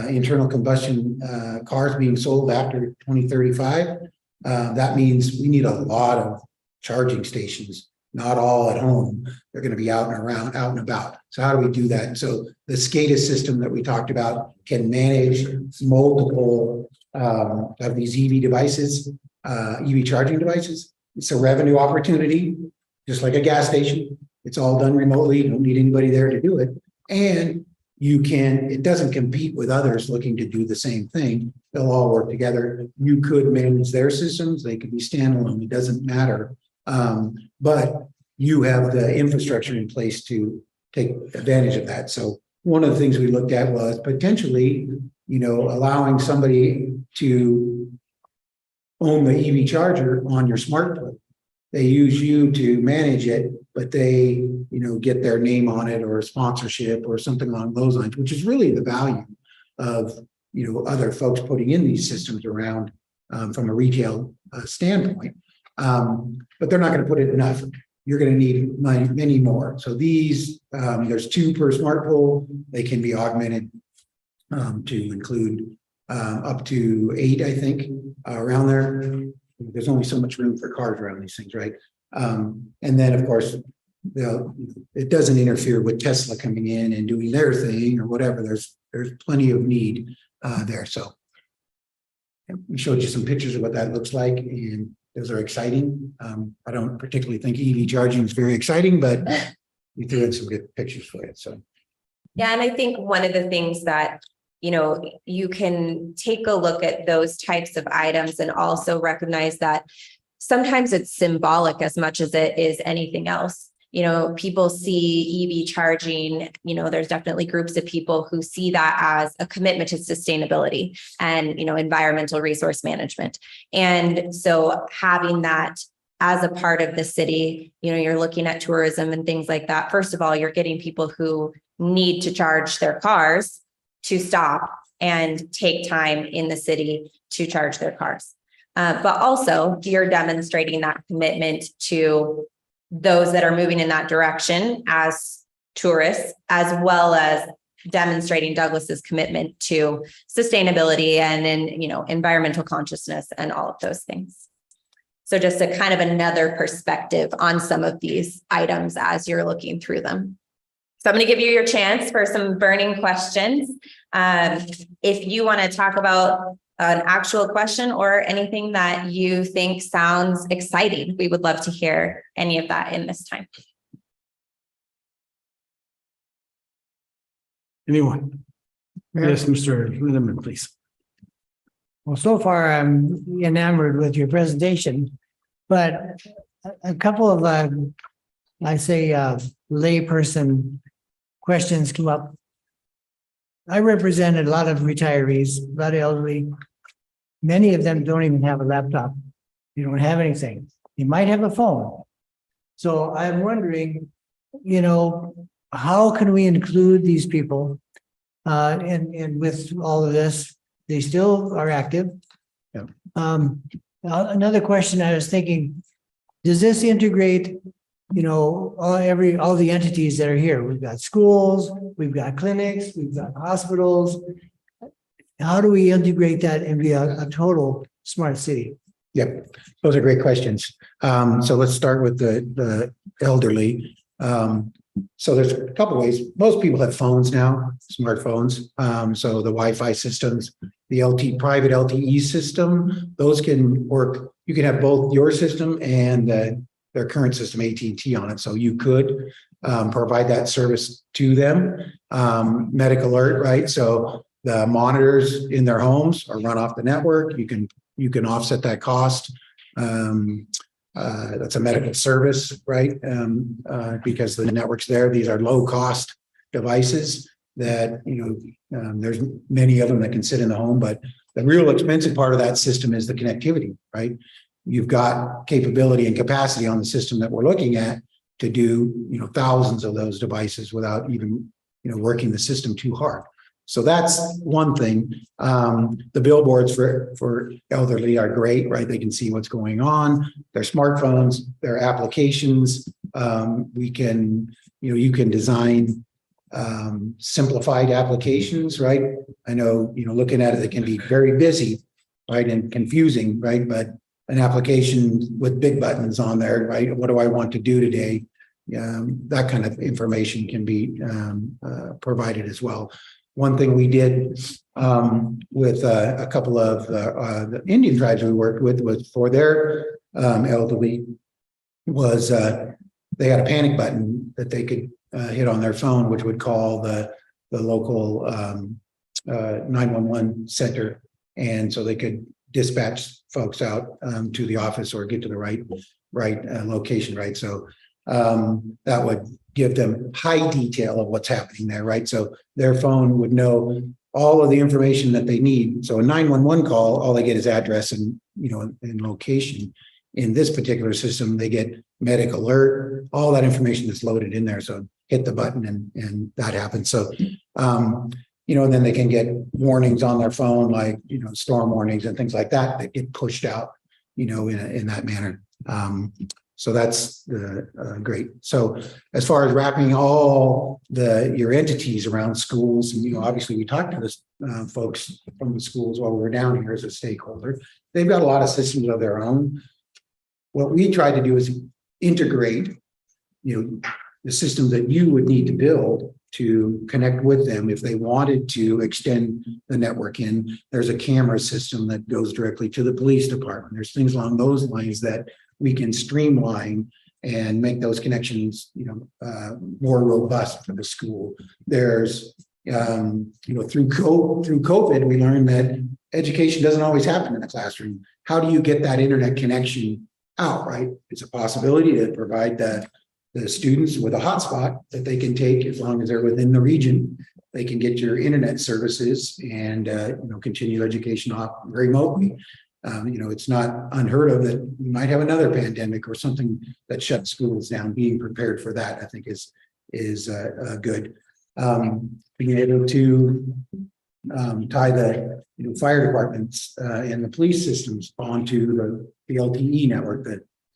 internal combustion cars being sold after 2035. That means we need a lot of charging stations, not all at home. They're going to be out and around, out and about. So how do we do that? So the SCADA system that we talked about can manage multiple of these EV devices, EV charging devices. It's a revenue opportunity, just like a gas station. It's all done remotely. You don't need anybody there to do it. And it doesn't compete with others looking to do the same thing. They'll all work together. You could manage their systems. They could be standalone. It doesn't matter. But you have the infrastructure in place to take advantage of that. So one of the things we looked at was potentially, allowing somebody to own the EV charger on your smartphone. They use you to manage it, but they, get their name on it or a sponsorship or something along those lines, which is really the value of, other folks putting in these systems around from a retail standpoint. But they're not going to put it enough. You're going to need many more. So these, there's 2 per smart pole. They can be augmented to include up to 8, I think, around there. There's only so much room for cars around these things, right? And then, of course, it doesn't interfere with Tesla coming in and doing their thing or whatever. There's plenty of need there. So we showed you some pictures of what that looks like, and those are exciting. I don't particularly think EV charging is very exciting, but we threw in some good pictures for it. So Yeah, and I think one of the things that, you can take a look at those types of items and also recognize that sometimes it's symbolic as much as it is anything else. People see EV charging, there's definitely groups of people who see that as a commitment to sustainability and, environmental resource management. And so having that as a part of the city, you're looking at tourism and things like that. First of all, you're getting people who need to charge their cars to stop and take time in the city to charge their cars. But also you're demonstrating that commitment to those that are moving in that direction as tourists, as well as demonstrating Douglas's commitment to sustainability and environmental consciousness and all of those things. So just a kind of another perspective on some of these items as you're looking through them. So I'm going to give you your chance for some burning questions. If you want to talk about an actual question or anything that you think sounds exciting, we would love to hear any of that in this time. Anyone? Yes, Mr. Lindeman, please. Well, so far I'm enamored with your presentation, but a couple of, layperson questions come up. I represented a lot of retirees, a lot of elderly. Many of them don't even have a laptop. You don't have anything. You might have a phone. So I'm wondering, how can we include these people? And with all of this, they still are active. Yeah. Another question I was thinking, does this integrate, all the entities that are here? We've got schools, we've got clinics, we've got hospitals. How do we integrate that and be a total smart city? Yep, those are great questions. So let's start with the elderly. So there's a couple ways. Most people have phones now, smartphones. So the Wi-Fi systems, the private LTE system, those can work. You can have both your system and their current system, AT&T, on it. So you could provide that service to them. Medical alert, right? So the monitors in their homes are run off the network. You can offset that cost. That's a medical service, right? Because the network's there. These are low cost devices that, there's many of them that can sit in the home, but the real expensive part of that system is the connectivity, right? You've got capability and capacity on the system that we're looking at to do, thousands of those devices without even, working the system too hard. So that's one thing. The billboards for elderly are great, right? They can see what's going on. Their smartphones, their applications. We can you can design simplified applications, right? I know, looking at it, it can be very busy, right, and confusing, right? But an application with big buttons on there, right? What do I want to do today? That kind of information can be provided as well. One thing we did with a couple of the Indian tribes we worked with was for their elderly was they had a panic button that they could hit on their phone, which would call the local 911 center, and so they could dispatch folks out to the office or get to the right location, right? So that would give them high detail of what's happening there, right? So their phone would know all of the information that they need. So a 911 call, all they get is address and and location. In this particular system, they get medic alert, all that information is loaded in there. So hit the button and that happens. So and then they can get warnings on their phone, like storm warnings and things like that that get pushed out, in that manner. So that's great. So as far as wrapping all your entities around schools, and obviously we talked to the folks from the schools while we were down here as a stakeholder. They've got a lot of systems of their own. What we try to do is integrate, the system that you would need to build to connect with them if they wanted to extend the network in. There's a camera system that goes directly to the police department. There's things along those lines that we can streamline and make those connections, more robust for the school. There's, through COVID, we learned that education doesn't always happen in the classroom. How do you get that internet connection out, right? It's a possibility to provide the students with a hotspot that they can take as long as they're within the region. They can get your internet services and, continue education off remotely. It's not unheard of that we might have another pandemic or something that shuts schools down. Being prepared for that, I think, is good. Being able to tie the fire departments and the police systems onto the LTE network,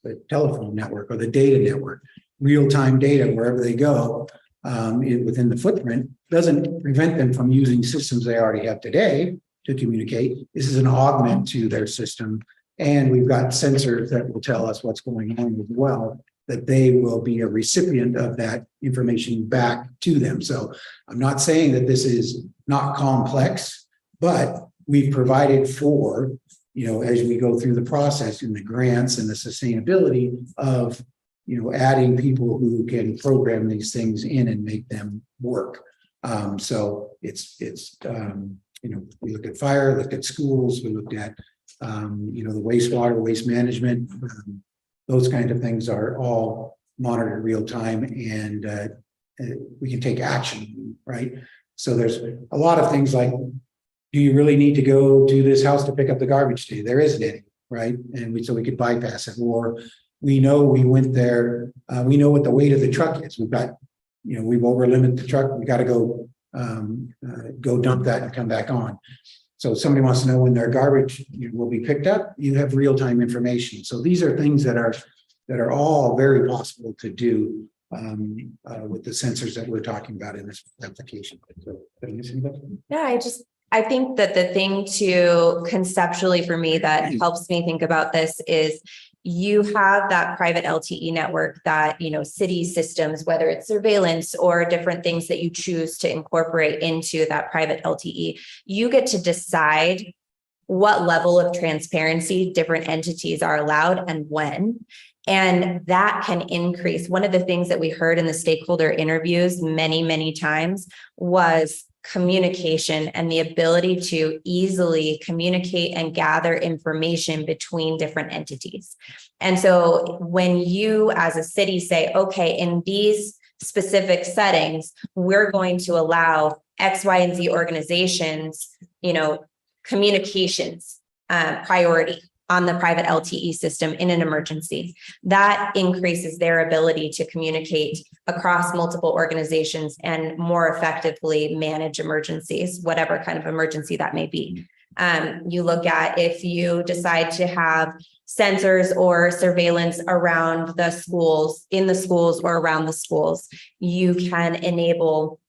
the telephone network, or the data network, real-time data wherever they go within the footprint doesn't prevent them from using systems they already have today to communicate. This is an augment to their system. And we've got sensors that will tell us what's going on as well, that they will be a recipient of that information back to them. So I'm not saying that this is not complex, but we've provided for, as we go through the process in the grants and the sustainability of, adding people who can program these things in and make them work. So it's we looked at fire, looked at schools, we looked at, the wastewater, waste management, those kinds of things are all monitored real time, and we can take action, right? So there's a lot of things like, do you really need to go to this house to pick up the garbage today? There isn't any, right? And so we could bypass it, or we know we went there, we know what the weight of the truck is. We've got, we've over limited the truck, we got to go dump that and come back on. So if somebody wants to know when their garbage will be picked up, you have real-time information. So these are things that are all very possible to do with the sensors that we're talking about in this application. So, Yeah, I think that the thing to conceptually for me that helps me think about this is you have that private LTE network that, city systems, whether it's surveillance or different things that you choose to incorporate into that private LTE, you get to decide what level of transparency different entities are allowed and when. And that can increase. One of the things that we heard in the stakeholder interviews many, many times was communication and the ability to easily communicate and gather information between different entities. And so when you as a city say, okay, in these specific settings, we're going to allow X, Y, and Z organizations, communications priority on the private LTE system in an emergency, that increases their ability to communicate across multiple organizations and more effectively manage emergencies, whatever kind of emergency that may be. You look at if you decide to have sensors or surveillance around the schools, in the schools or around the schools, you can enable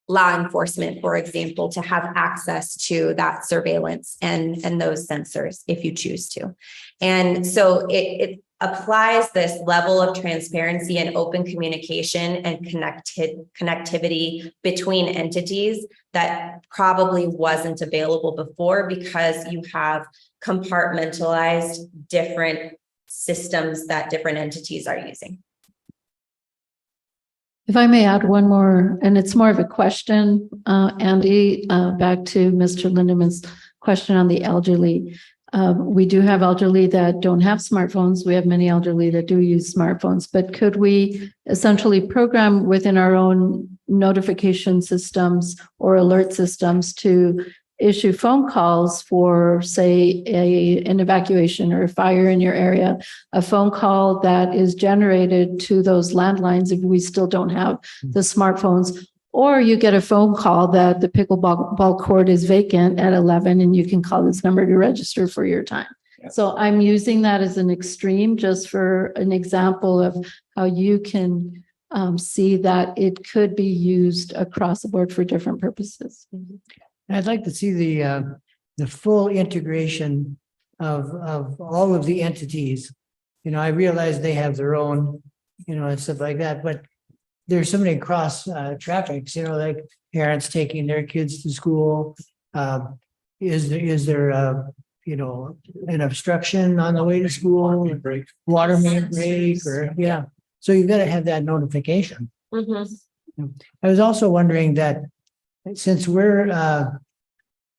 law enforcement, for example, to have access to that surveillance and those sensors if you choose to. And so it applies this level of transparency and open communication and connectivity between entities that probably wasn't available before, because you have compartmentalized different systems that different entities are using. If I may add one more, and it's more of a question, Andy, back to Mr. Lindeman's question on the elderly. We do have elderly that don't have smartphones. We have many elderly that do use smartphones, but could we essentially program within our own notification systems or alert systems to issue phone calls for, say, an evacuation or a fire in your area, a phone call that is generated to those landlines if we still don't have the smartphones, or you get a phone call that the pickleball court is vacant at 11 and you can call this number to register for your time. So I'm using that as an extreme, just for an example of how you can see that it could be used across the board for different purposes. I'd like to see the full integration of all of the entities. You know, I realize they have their own, you know, and stuff like that, but there's so many cross traffics, you know, like parents taking their kids to school. Is there you know, an obstruction on the way to school, water main break, or yeah. So you've got to have that notification. Mm-hmm. I was also wondering that since we're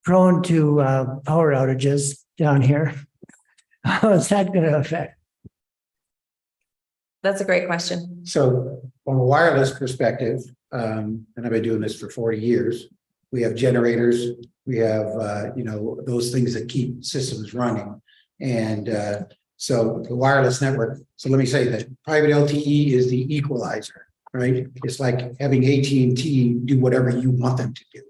prone to power outages down here, how is that going to affect? That's a great question. So from a wireless perspective, and I've been doing this for 40 years, we have generators, we have, you know, those things that keep systems running. And so the wireless network, so let me say that private LTE is the equalizer, right? It's like having AT&T do whatever you want them to do,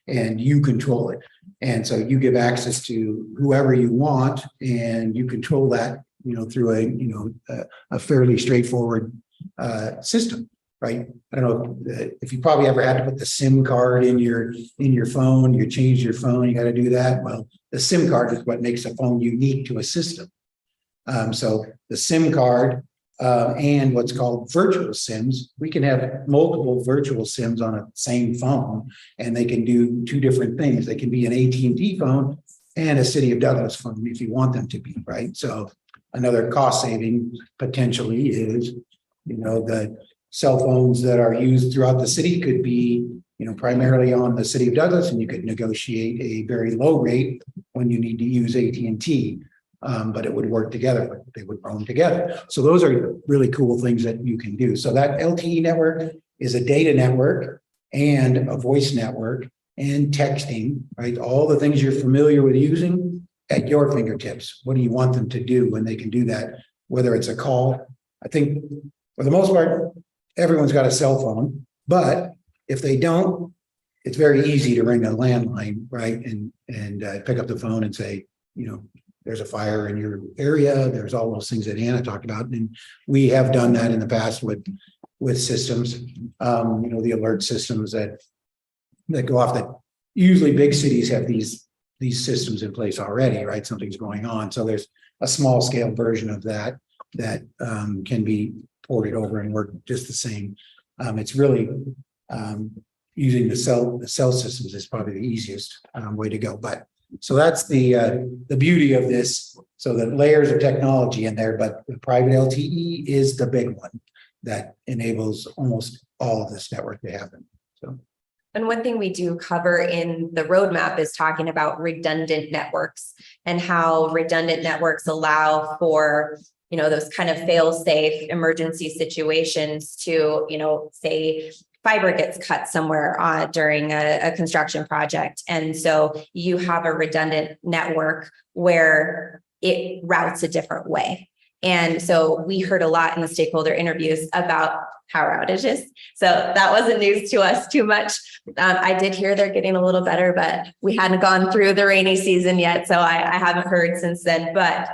and you control it. And so you give access to whoever you want, and you control that, you know, through a, you know, a fairly straightforward system, right? I don't know if you probably ever had to put the SIM card in your phone, you change your phone, you got to do that. Well, the SIM card is what makes a phone unique to a system. So the SIM card and what's called virtual SIMs, we can have multiple virtual SIMs on a same phone, and they can do two different things. They can be an AT&T phone and a City of Douglas phone if you want them to be, right? So another cost saving potentially is, you know, the cell phones that are used throughout the city could be, you know, primarily on the City of Douglas, and you could negotiate a very low rate when you need to use AT&T. But it would work together, they would roam together. So those are really cool things that you can do. So that LTE network is a data network and a voice network and texting, right? All the things you're familiar with using at your fingertips. What do you want them to do when they can do that? Whether it's a call, I think for the most part, everyone's got a cell phone, but if they don't, it's very easy to ring a landline, right? And pick up the phone and say, you know, there's a fire in your area. There's all those things that Anna talked about. And we have done that in the past with systems, you know, the alert systems that go off. That usually big cities have these systems in place already, right? Something's going on. So there's a small scale version of that can be ported over and work just the same. It's really using the cell systems is probably the easiest way to go. But so that's the beauty of this. So the layers of technology in there, but the private LTE is the big one that enables almost all of this network to happen. So. And one thing we do cover in the roadmap is talking about redundant networks and how redundant networks allow for, you know, those kind of fail-safe emergency situations to, you know, say fiber gets cut somewhere during a construction project. And so you have a redundant network where it routes a different way. And so we heard a lot in the stakeholder interviews about power outages. So that wasn't news to us too much. I did hear they're getting a little better, but we hadn't gone through the rainy season yet. So I haven't heard since then. But,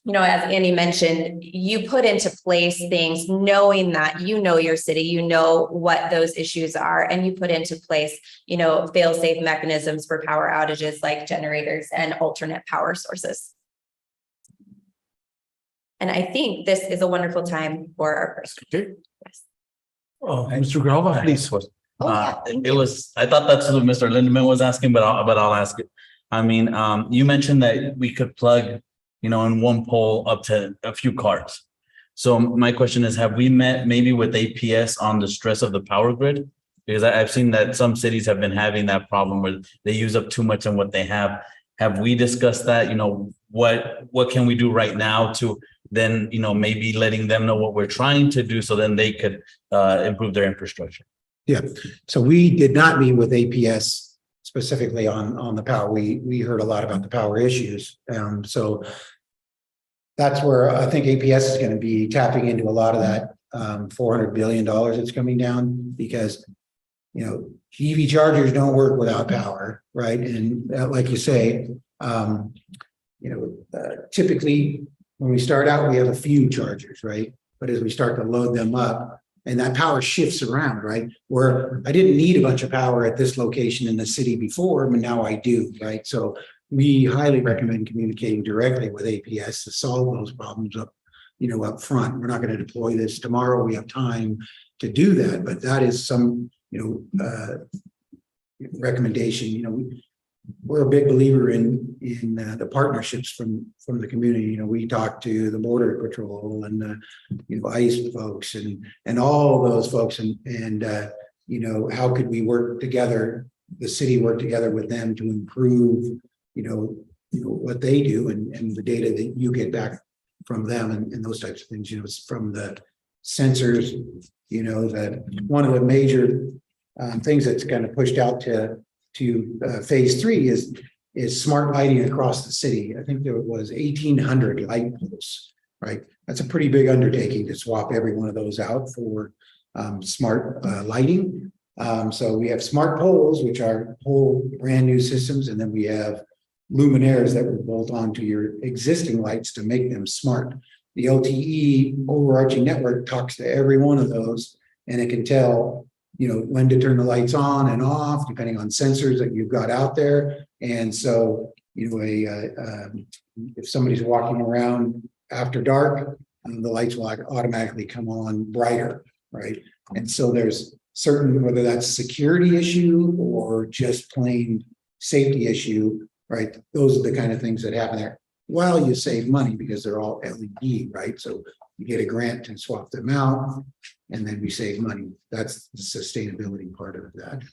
you know, as Andy mentioned, you put into place things knowing that you know your city, you know what those issues are, and you put into place, you know, fail-safe mechanisms for power outages like generators and alternate power sources. And I think this is a wonderful time for our first. Okay. Yes. Oh, Mr. Grava, please. Oh, yeah, thank It you. was, I thought that's what Mr. Lindeman was asking, but I'll ask it. I mean, you mentioned that we could plug, you know, in one pole up to a few cars. So my question is, have we met maybe with APS on the stress of the power grid? Because I've seen that some cities have been having that problem where they use up too much on what they have. Have we discussed that? You know, what can we do right now to then, you know, maybe letting them know what we're trying to do so then they could improve their infrastructure? Yeah, so we did not meet with APS specifically on the power. We heard a lot about the power issues. So that's where I think APS is going to be tapping into a lot of that $400 billion that's coming down, because, you know, EV chargers don't work without power, right? And like you say, typically when we start out, we have a few chargers, right? But as we start to load them up, and that power shifts around, right? Where I didn't need a bunch of power at this location in the city before, but now I do, right? So we highly recommend communicating directly with APS to solve those problems up front. We're not going to deploy this tomorrow. We have time to do that, but that is some, recommendation. We're a big believer in the partnerships from the community. We talk to the Border Patrol and the ICE folks and all of those folks and how could we work together, the city work together with them to improve what they do and the data that you get back from them and those types of things. It's from the sensors. That one of the major things that's kind of pushed out to phase 3 is smart lighting across the city. I think there was 1,800 light poles, right? That's a pretty big undertaking to swap every one of those out for smart lighting. So we have smart poles, which are whole brand new systems, and then we have luminaires that will bolt onto your existing lights to make them smart. The LTE overarching network talks to every one of those, and it can tell when to turn the lights on and off, depending on sensors that you've got out there. And so, if somebody's walking around after dark, the lights will automatically come on brighter, right? And so there's certain, whether that's a security issue or just plain safety issue, right? Those are the kind of things that happen there. While you save money because they're all LED, right? So you get a grant to swap them out, and then we save money. That's the sustainability part of that.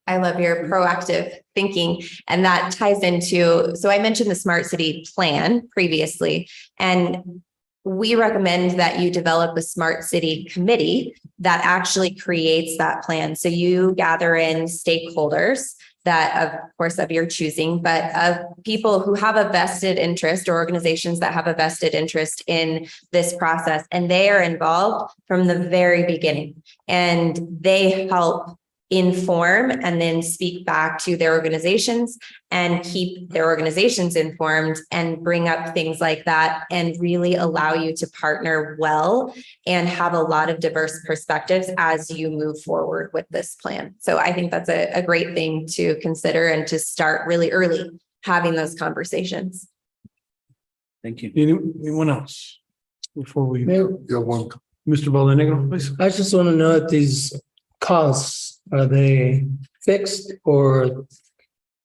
I love your proactive thinking, and that ties into, so I mentioned the Smart City Plan previously, and we recommend that you develop a Smart City Committee that actually creates that plan. So you gather in stakeholders that, of course, of your choosing, but of people who have a vested interest or organizations that have a vested interest in this process. And they are involved from the very beginning, and they help inform and then speak back to their organizations and keep their organizations informed and bring up things like that and really allow you to partner well and have a lot of diverse perspectives as you move forward with this plan. So I think that's a great thing to consider and to start really early having those conversations. Thank you. Anyone else? Before we, Mayor, Mr. Bolanegro, please. I just want to know if these costs, are they fixed or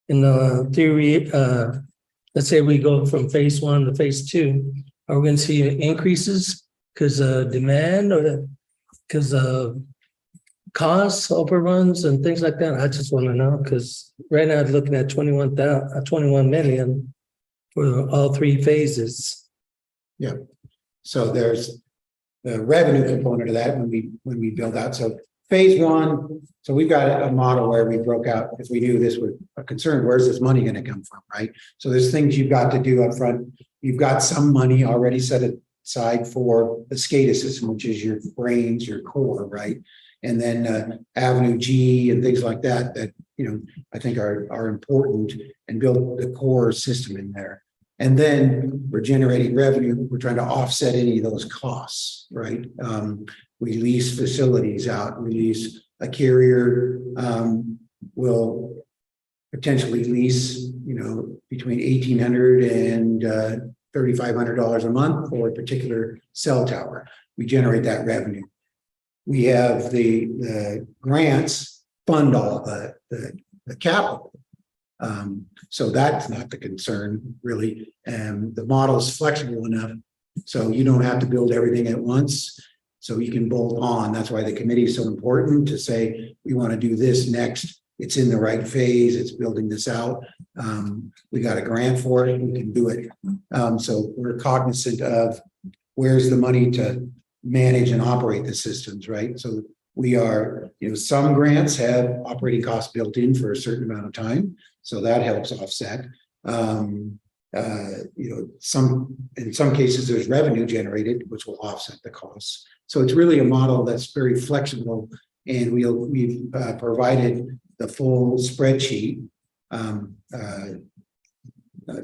in the theory, let's say we go from phase 1 to phase 2, are we going to see increases because of demand or because of costs, overruns and things like that? I just want to know, because right now I'm looking at 21 million for all 3 phases. Yeah. So there's the revenue component of that when we build out. So phase one, so we've got a model where we broke out, because we knew this was a concern, where's this money gonna come from, right? So there's things you've got to do up front. You've got some money already set aside for the SCADA system, which is your brains, your core, right? And then Avenue G and things like that, I think are important, and build the core system in there. And then we're generating revenue. We're trying to offset any of those costs, right? We lease facilities out. We lease a carrier. Will potentially lease, between $1,800 and $3,500 a month for a particular cell tower. We generate that revenue. We have the grants fund all the capital. So that's not the concern really. And the model is flexible enough so you don't have to build everything at once. So you can bolt on. That's why the committee is so important, to say, we want to do this next. It's in the right phase. It's building this out. We got a grant for it. We can do it. So we're cognizant of where's the money to manage and operate the systems, right? So we are, some grants have operating costs built in for a certain amount of time. So that helps offset. In some cases there's revenue generated, which will offset the costs. So it's really a model that's very flexible, and we've provided the full spreadsheet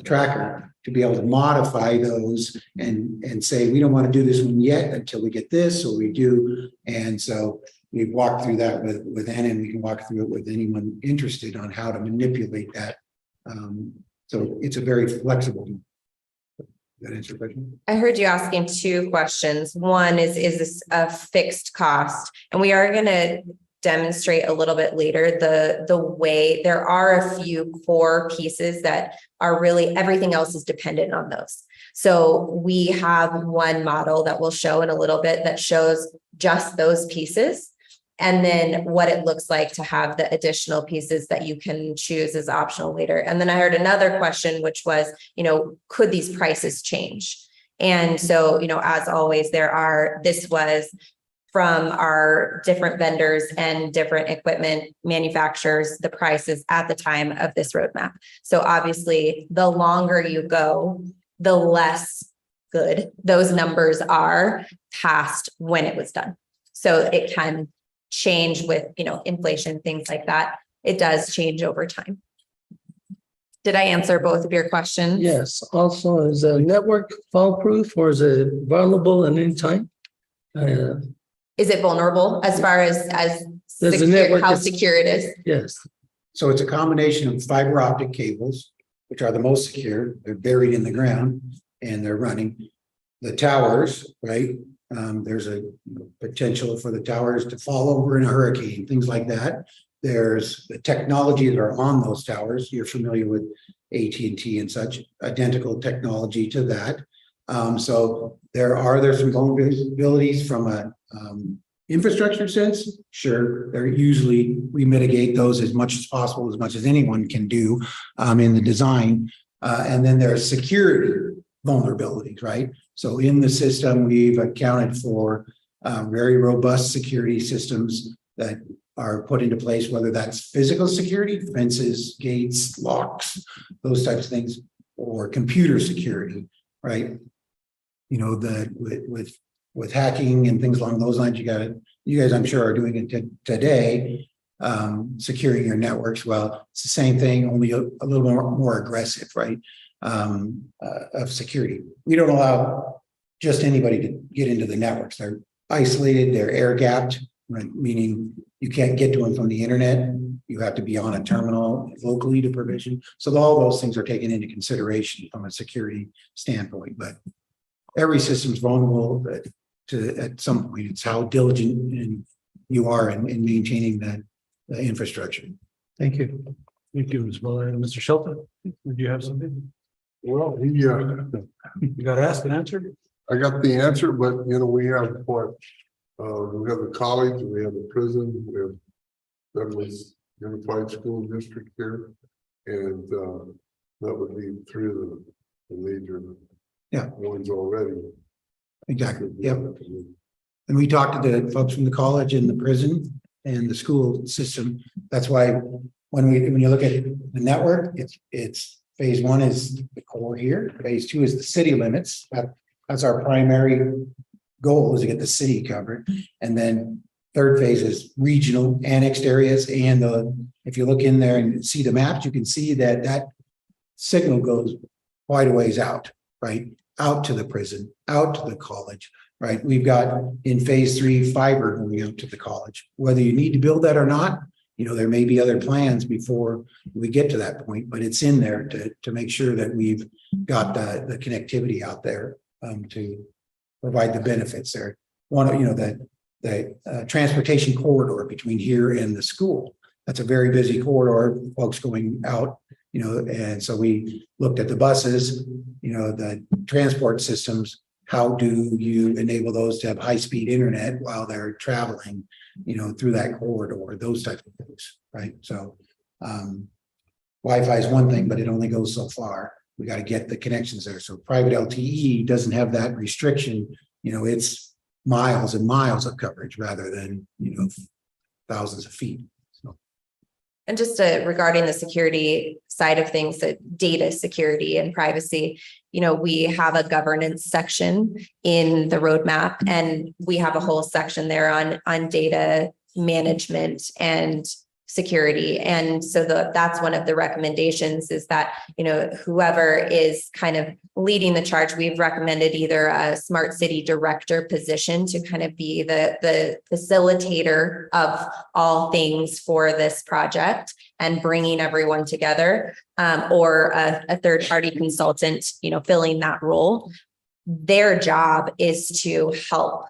tracker to be able to modify those and say, we don't want to do this one yet until we get this, or we do. And so we've walked through that with Anna, and we can walk through it with anyone interested on how to manipulate that. So it's a very flexible. That answer your question? I heard you asking two questions. One is this a fixed cost? And we are going to demonstrate a little bit later the way there are a few core pieces that are really, everything else is dependent on those. So we have one model that we'll show in a little bit that shows just those pieces, and then what it looks like to have the additional pieces that you can choose as optional later. And then I heard another question, which was, could these prices change? And so, as always, this was from our different vendors and different equipment manufacturers, the prices at the time of this roadmap. So obviously, the longer you go, the less good those numbers are past when it was done. So it can change with, inflation, things like that. It does change over time. Did I answer both of your questions? Yes. Also, is a network fault-proof, or is it vulnerable at any time? Is it vulnerable as far as Does the network how secure it is? Yes. So it's a combination of fiber optic cables, which are the most secure. They're buried in the ground and they're running. The towers, right? There's a potential for the towers to fall over in a hurricane, things like that. There's the technology that are on those towers. You're familiar with AT&T and such, identical technology to that. So there's some vulnerabilities from a infrastructure sense. Sure, we mitigate those as much as possible, as much as anyone can do in the design. And then there's security vulnerabilities, right? So in the system, we've accounted for very robust security systems that are put into place, whether that's physical security, fences, gates, locks, those types of things, or computer security, right? With hacking and things along those lines, you guys, I'm sure, are doing it today, securing your networks. Well, it's the same thing, only a little more aggressive, right? Of security. We don't allow just anybody to get into the networks. They're isolated, they're air gapped, right? Meaning you can't get to them from the internet. You have to be on a terminal locally to provision. So all those things are taken into consideration from a security standpoint, but every system's vulnerable at some point. It's how diligent you are in maintaining the infrastructure. Thank you. Thank you, Ms. Muller. Mr. Shelton, did you have something? Well, You got asked and answered? I got the answer, but we have what? We have the college, we have the prison, we have Douglas Unified School District here. And that would be three of the major ones already. Exactly. Yep. And we talked to the folks from the college and the prison, and the school system. That's why when you look at the network, it's phase one is the core here. Phase two is the city limits. That's our primary goal, is to get the city covered. And then third phase is regional annexed areas. And if you look in there and see the maps, you can see that signal goes quite a ways out, right? Out to the prison, out to the college, right? We've got in phase three fiber going out to the college. Whether you need to build that or not, there may be other plans before we get to that point, but it's in there to make sure that we've got the connectivity out there to provide the benefits there. One, the transportation corridor between here and the school. That's a very busy corridor, folks going out, and so we looked at the buses, the transport systems. How do you enable those to have high-speed internet while they're traveling, through that corridor, those types of things, right? So Wi-Fi is one thing, but it only goes so far. We got to get the connections there. So private LTE doesn't have that restriction. It's miles and miles of coverage rather than, thousands of feet. So. And just regarding the security side of things, the data security and privacy, we have a governance section in the roadmap, and we have a whole section there on data management and security. And so that's one of the recommendations, is that, whoever is kind of leading the charge, we've recommended either a smart city director position to kind of be the facilitator of all things for this project and bringing everyone together, or a third party consultant, filling that role. Their job is to help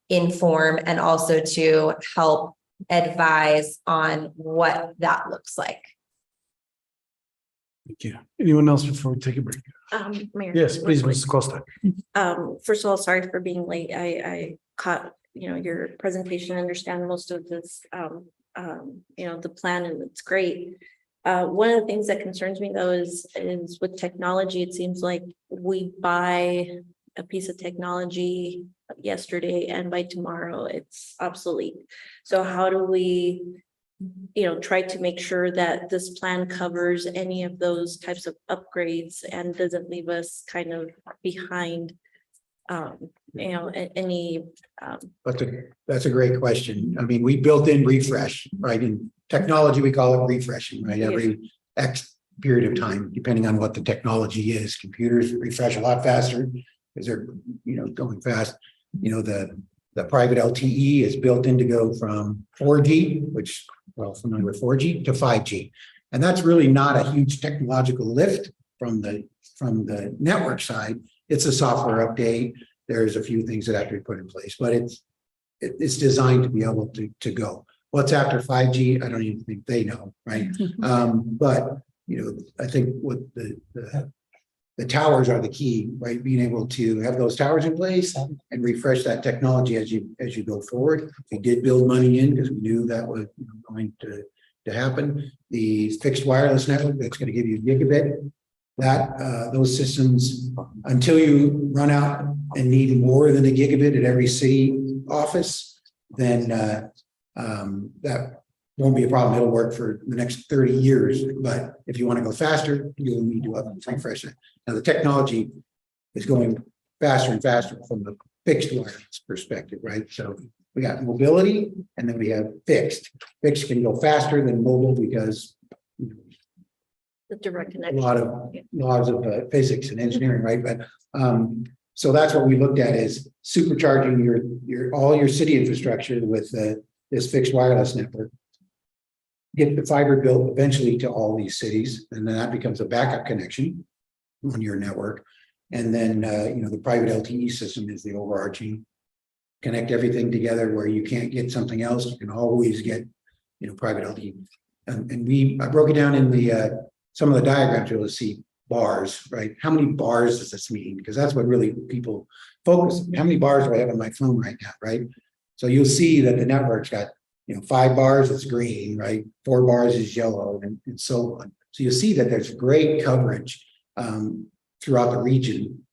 inform and also to help advise on what that looks like. Thank you. Anyone else before we take a break? Mayor. Yes, please, Mrs. Costa. First of all, sorry for being late. I caught, your presentation, understand most of this, the plan, and it's great. One of the things that concerns me though is with technology, it seems like we buy a piece of technology yesterday and by tomorrow it's obsolete. So how do we, try to make sure that this plan covers any of those types of upgrades and doesn't leave us kind of behind, any. That's a great question. I mean, we built in refresh, right? In technology, we call it refreshing, right? Every X period of time, depending on what the technology is. Computers refresh a lot faster because they're, going fast. The private LTE is built in to go from 4G, which we're all familiar with 4G, to 5G. And that's really not a huge technological lift from the network side. It's a software update. There's a few things that have to be put in place, but it's designed to be able to go. What's after 5G? I don't even think they know, right? But I think what the towers are the key, right? Being able to have those towers in place and refresh that technology as you go forward. We did build money in because we knew that was going to happen. The fixed wireless network that's going to give you gigabit, that those systems, until you run out and need more than a gigabit at every city office, then that won't be a problem. It'll work for the next 30 years. But if you want to go faster, you'll need to refresh it. Now, the technology is going faster and faster from the fixed wireless perspective, right? So we got mobility and then we have fixed. Fixed can go faster than mobile because The direct a connection. lot of laws of physics and engineering, right? But so that's what we looked at, is supercharging all your city infrastructure with this fixed wireless network. Get the fiber built eventually to all these cities, and then that becomes a backup connection on your network. And then the private LTE system is the overarching. Connect everything together where you can't get something else. You can always get private LTE. And I broke it down in the some of the diagrams. You'll see bars, right? How many bars does this mean? Because that's what really people focus on. How many bars do I have on my phone right now, right? So you'll see that the network's got 5 bars, it's green, right? 4 bars is yellow, and so on. So you'll see that there's great coverage throughout the region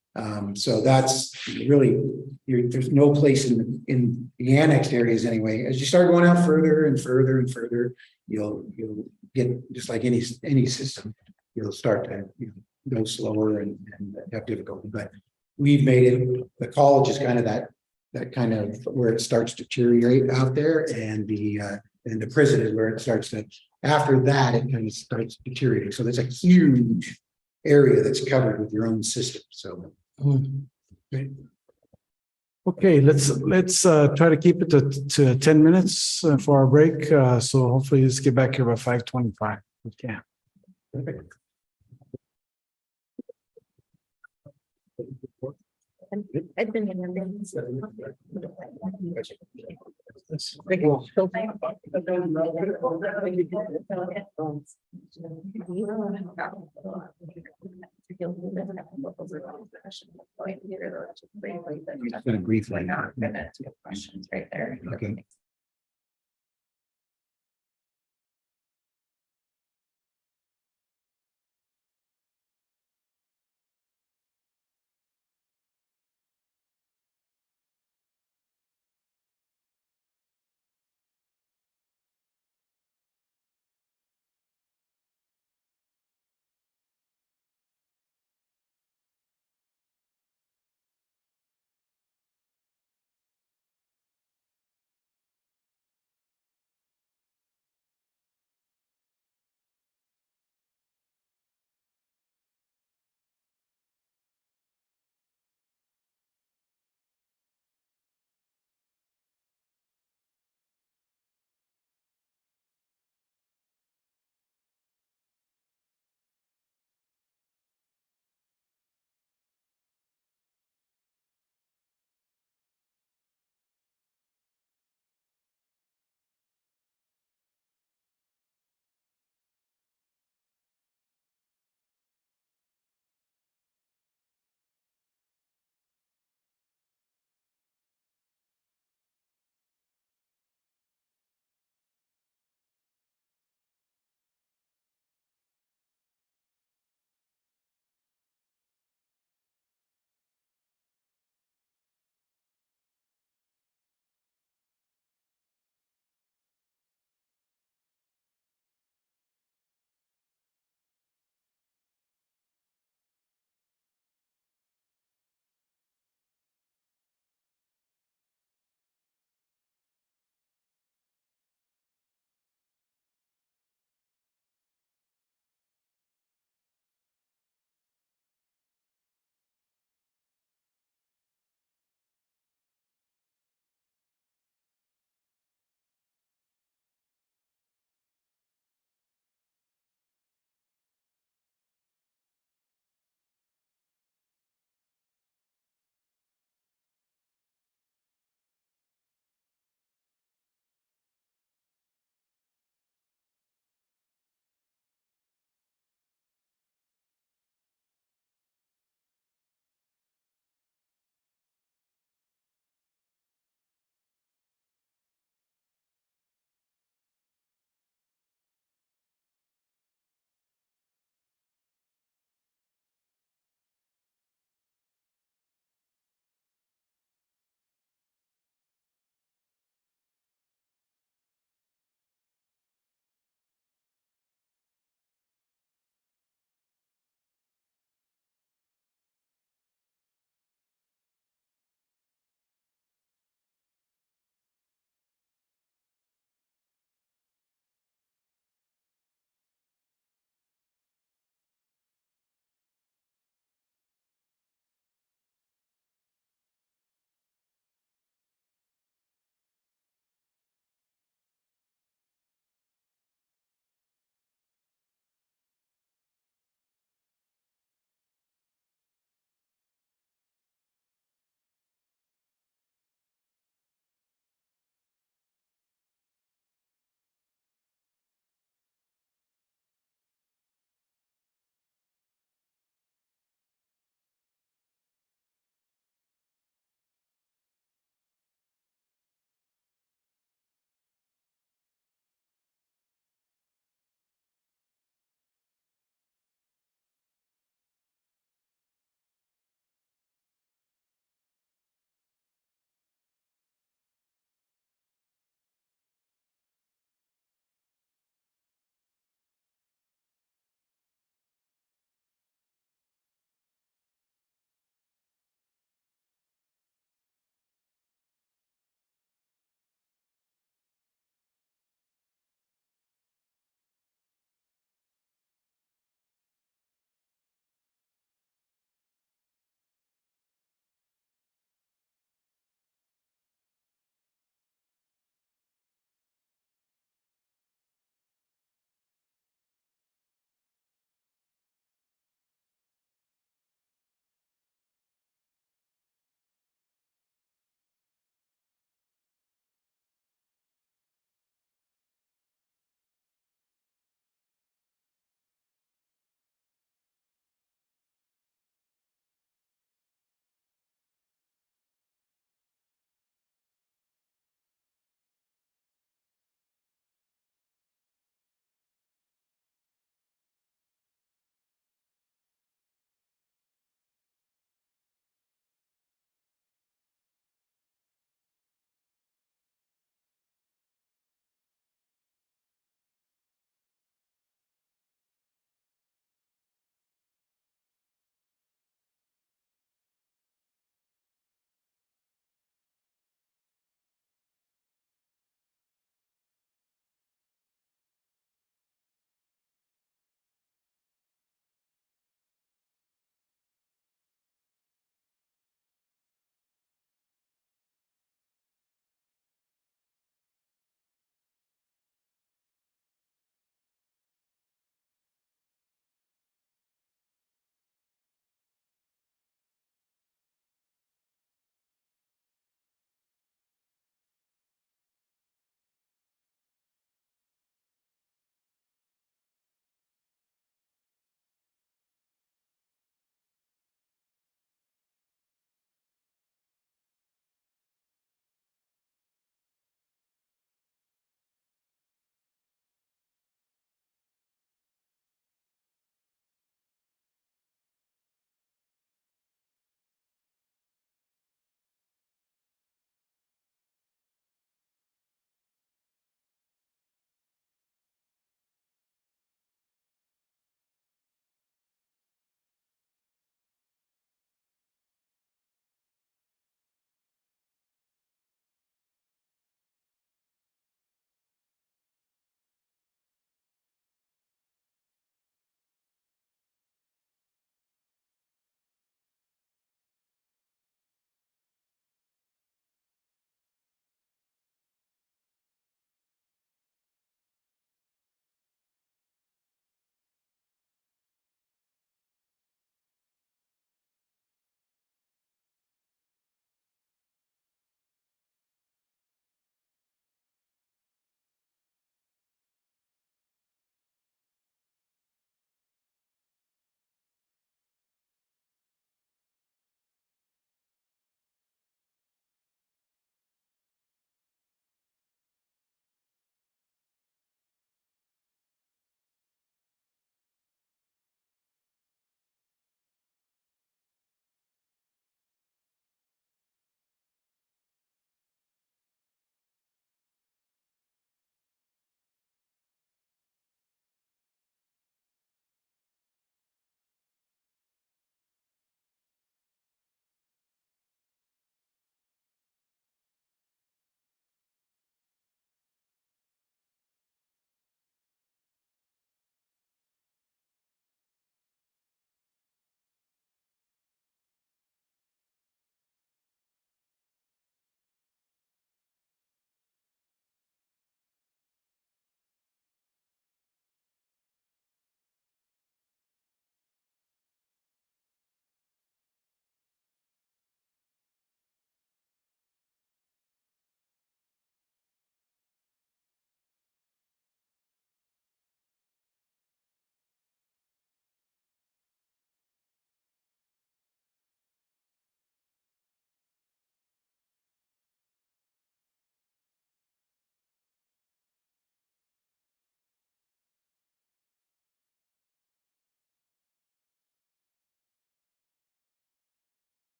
So that's really, there's no place in the annexed areas anyway. As you start going out further and further and further, you'll get, just like any system, you'll start to, go slower and have difficulty. But we've made it, the college is kind of that kind of where it starts to deteriorate out there, and the prison is where it starts to, after that, it kind of starts deteriorating. So there's a huge area that's covered with your own system. So Okay, let's try to keep it to 10 minutes for our break. So hopefully let's get back here by 5:25. Okay. I've been. gonna brief right now. Questions right there. Okay.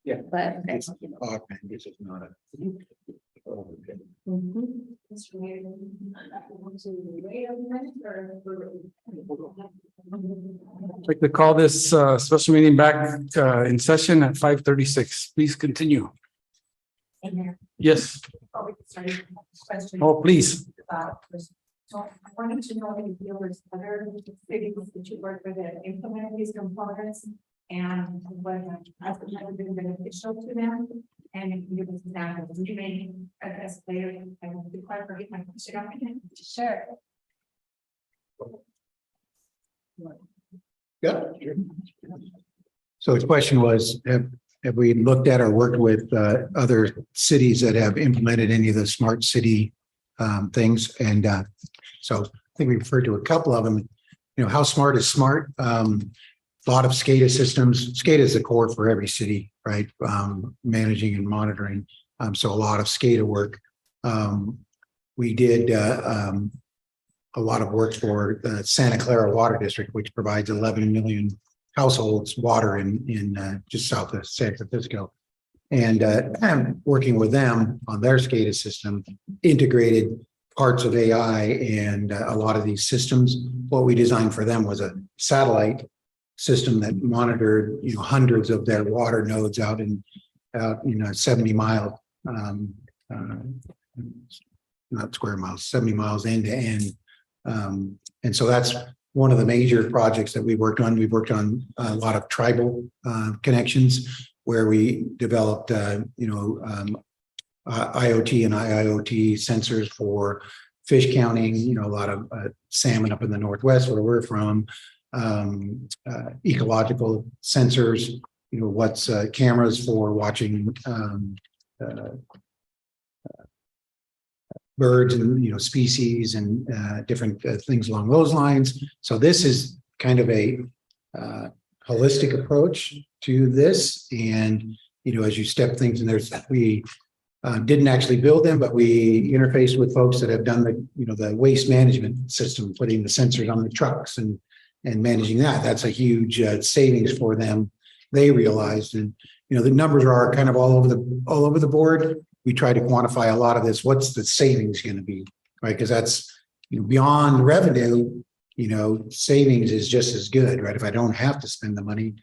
Yeah. But, okay. This is not a. I'd like to call this special meeting back in session at 5:36. Please continue. Yes. Oh, please. So I wanted to know if there was other cities that you work with that implement these components and what has been beneficial to them. And if you give us examples, you may address later. I will be quiet for my question. Sure. Yeah. So the question was, have we looked at or worked with other cities that have implemented any of the smart city things? And so I think we referred to a couple of them. You know, how smart is smart? A lot of SCADA systems. SCADA is the core for every city, right? Managing and monitoring. So a lot of SCADA work. We did a lot of work for the Santa Clara Water District, which provides 11 million households water in just south of San Francisco. And I'm working with them on their SCADA system, integrated parts of AI and a lot of these systems. What we designed for them was a satellite system that monitored, you know, hundreds of their water nodes out in 70-mile, not square miles, 70 miles end to end. And so that's one of the major projects that we worked on. We worked on a lot of tribal connections where we developed, IoT and IIoT sensors for fish counting, you know, a lot of salmon up in the Northwest where we're from, ecological sensors, you know, what's cameras for watching birds and, you know, species and different things along those lines. So this is kind of a holistic approach to this. And, you know, as you step things in, we didn't actually build them, but we interfaced with folks that have done the waste management system, putting the sensors on the trucks and managing that. That's a huge savings for them. They realized, and you know, the numbers are kind of all over the board. We try to quantify a lot of this. What's the savings going to be, right? Because that's, you know, beyond revenue. You know, savings is just as good, right? If I don't have to spend the money.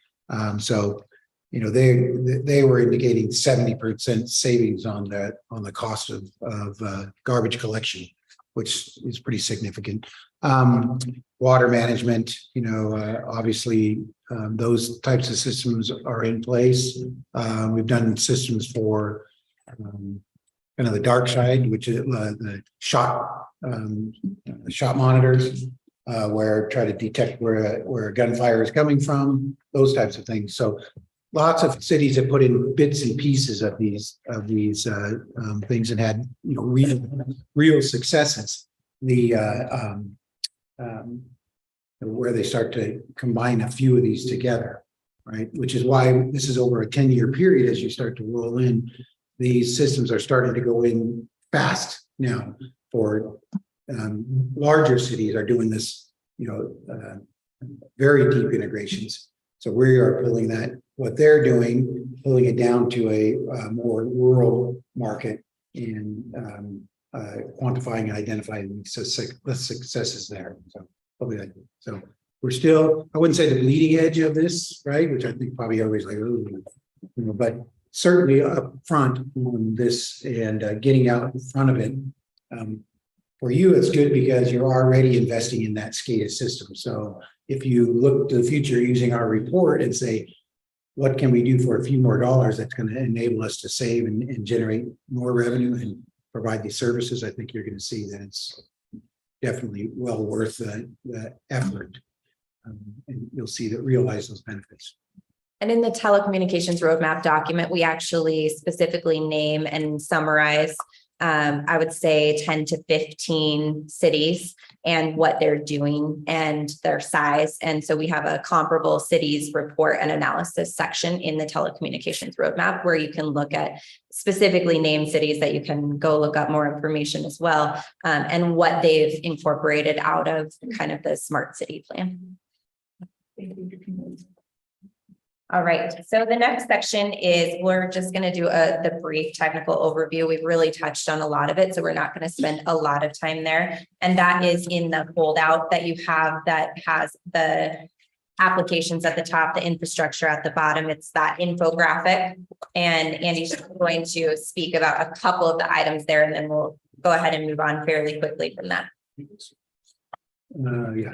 So, you know, they were indicating 70% savings on the cost of garbage collection, which is pretty significant. Water management, you know, obviously those types of systems are in place. We've done systems for kind of the dark side, which is the shot monitors, where try to detect where a gunfire is coming from, those types of things. So lots of cities have put in bits and pieces of these things and had, you know, real successes. Where they start to combine a few of these together, right? Which is why this is over a 10-year period. As you start to roll in, these systems are starting to go in fast now. For larger cities are doing this, you know, very deep integrations. So we are pulling that, what they're doing, pulling it down to a more rural market and quantifying and identifying the successes there. So probably that. So we're still, I wouldn't say the bleeding edge of this, right? Which I think probably everybody's like, ooh, you know, but certainly up front on this and getting out in front of it. For you, it's good because you're already investing in that SCADA system. So if you look to the future using our report and say, what can we do for a few more dollars that's going to enable us to save and generate more revenue and provide these services, I think you're going to see that it's definitely well worth the effort. And you'll see that realize those benefits. And in the telecommunications roadmap document, we actually specifically name and summarize, I would say 10 to 15 cities and what they're doing and their size. And so we have a comparable cities report and analysis section in the telecommunications roadmap where you can look at specifically named cities that you can go look up more information as well, and what they've incorporated out of kind of the smart city plan. All right, so the next section is, we're just gonna do the brief technical overview. We've really touched on a lot of it, so we're not gonna spend a lot of time there. And that is in the foldout that you have that has the applications at the top, the infrastructure at the bottom. It's that infographic. And Andy's going to speak about a couple of the items there, and then we'll go ahead and move on fairly quickly from that. Yeah.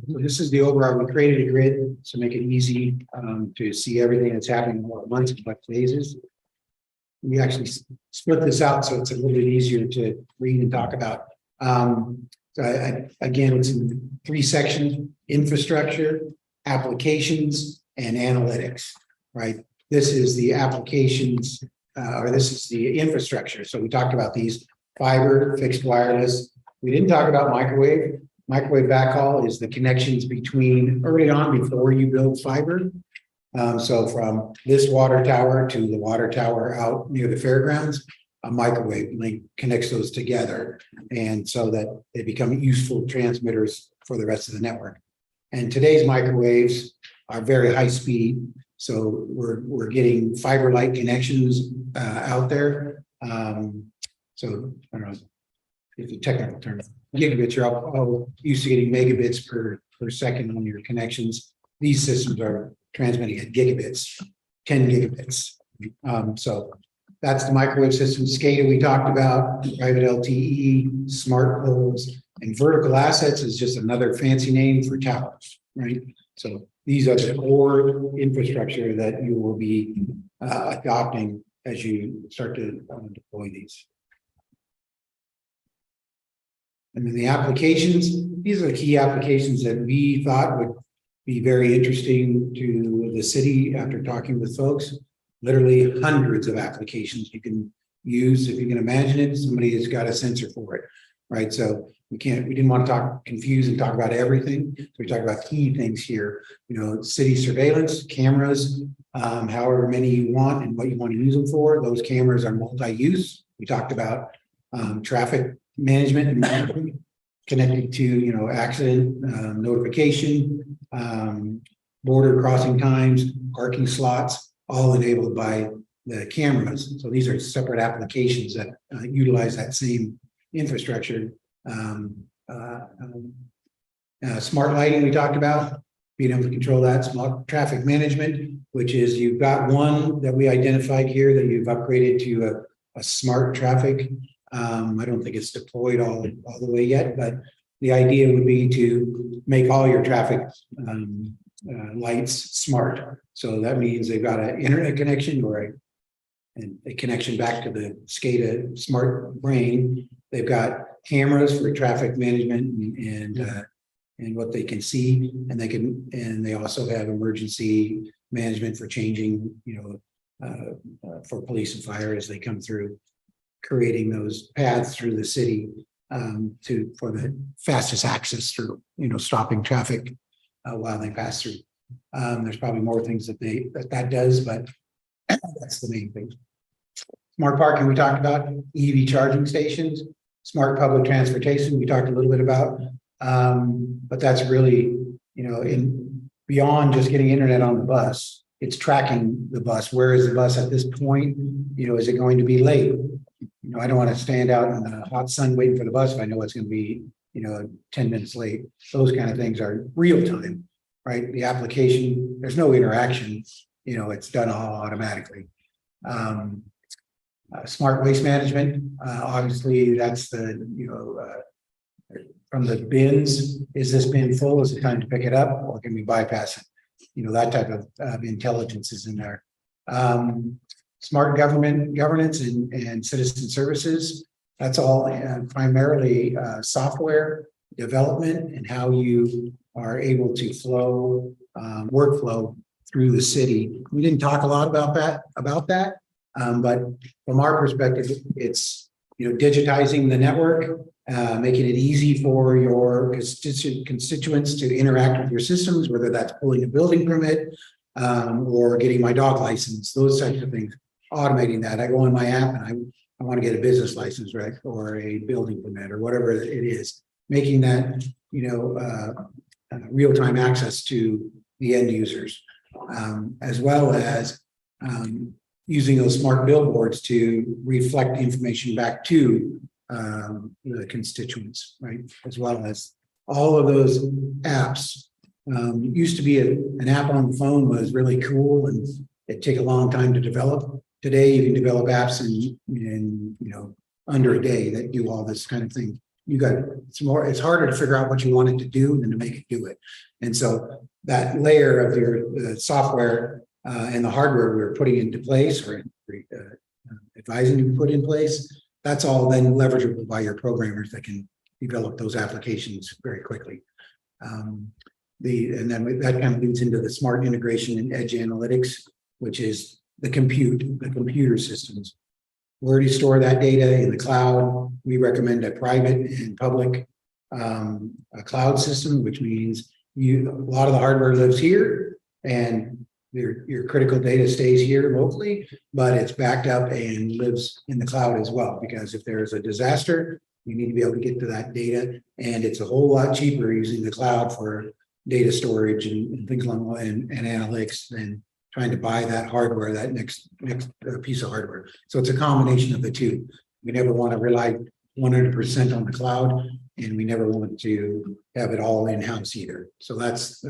This is the overall, we created a grid to make it easy to see everything that's happening all at once in what phases. We actually split this out so it's a little bit easier to read and talk about. Again, it's in 3 sections: infrastructure, applications, and analytics, right? This is the applications, or this is the infrastructure. So we talked about these: fiber, fixed wireless. We didn't talk about microwave. Microwave backhaul is the connections between early on before you build fiber. So from this water tower to the water tower out near the fairgrounds, a microwave link connects those together, and so that they become useful transmitters for the rest of the network. And today's microwaves are very high speed, so we're getting fiber-like connections out there. So I don't know if the technical term, gigabits, you're all used to getting megabits per second on your connections. These systems are transmitting at gigabits, 10 gigabits. So that's the microwave system. SCADA we talked about, private LTE, smart poles, and vertical assets is just another fancy name for towers, right? So these are the core infrastructure that you will be adopting as you start to deploy these. And then the applications, these are the key applications that we thought would be very interesting to the city after talking with folks. Literally hundreds of applications you can use. If you can imagine it, somebody has got a sensor for it, right? So we didn't want to confuse and talk about everything. So we talk about key things here, city surveillance, cameras, however many you want and what you want to use them for. Those cameras are multi-use. We talked about traffic management and monitoring connected to, accident notification, border crossing times, parking slots, all enabled by the cameras. So these are separate applications that utilize that same infrastructure. Smart lighting we talked about, being able to control that. Smart traffic management, which is you've got one that we identified here that you've upgraded to a smart traffic. I don't think it's deployed all the way yet, but the idea would be to make all your traffic lights smart. So that means they've got an internet connection or a connection back to the SCADA smart brain. They've got cameras for traffic management and what they can see, and they also have emergency management for changing, for police and fire as they come through, creating those paths through the city for the fastest access through, stopping traffic while they pass through. There's probably more things that does, but that's the main thing. Smart parking we talked about, EV charging stations, smart public transportation we talked a little bit about, but that's really, in beyond just getting internet on the bus, it's tracking the bus. Where is the bus at this point? Is it going to be late? I don't want to stand out in the hot sun waiting for the bus if I know it's going to be, 10 minutes late. Those kind of things are real time, right? The application, there's no interaction, it's done all automatically. Smart waste management, obviously that's the, from the bins, is this bin full? Is it time to pick it up or can we bypass it? That type of intelligence is in there. Smart governance and citizen services. That's all primarily software development and how you are able to workflow through the city. We didn't talk a lot about that, but from our perspective, it's digitizing the network, making it easy for your constituents to interact with your systems, whether that's pulling a building permit or getting my dog license, those types of things. Automating that. I go on my app and I want to get a business license, right, or a building permit or whatever it is. Making that real-time access to the end users, as well as using those smart billboards to reflect the information back to the constituents, right? As well as all of those apps. Used to be an app on the phone was really cool and it'd take a long time to develop. Today, you can develop apps in under a day that do all this kind of thing. It's harder to figure out what you want it to do than to make it do it. And so that layer of your software and the hardware we're putting into place or advising you to put in place, that's all then leverageable by your programmers that can develop those applications very quickly. And then that kind of leads into the smart integration and edge analytics, which is the computer systems. Where do you store that data in the cloud? We recommend a private and public a cloud system, which means a lot of the hardware lives here and your critical data stays here locally, but it's backed up and lives in the cloud as well. Because if there's a disaster, you need to be able to get to that data, and it's a whole lot cheaper using the cloud for data storage and things along and analytics than trying to buy that hardware, that next piece of hardware. So it's a combination of the two. We never want to rely 100% on the cloud, and we never want to have it all in-house either. So that's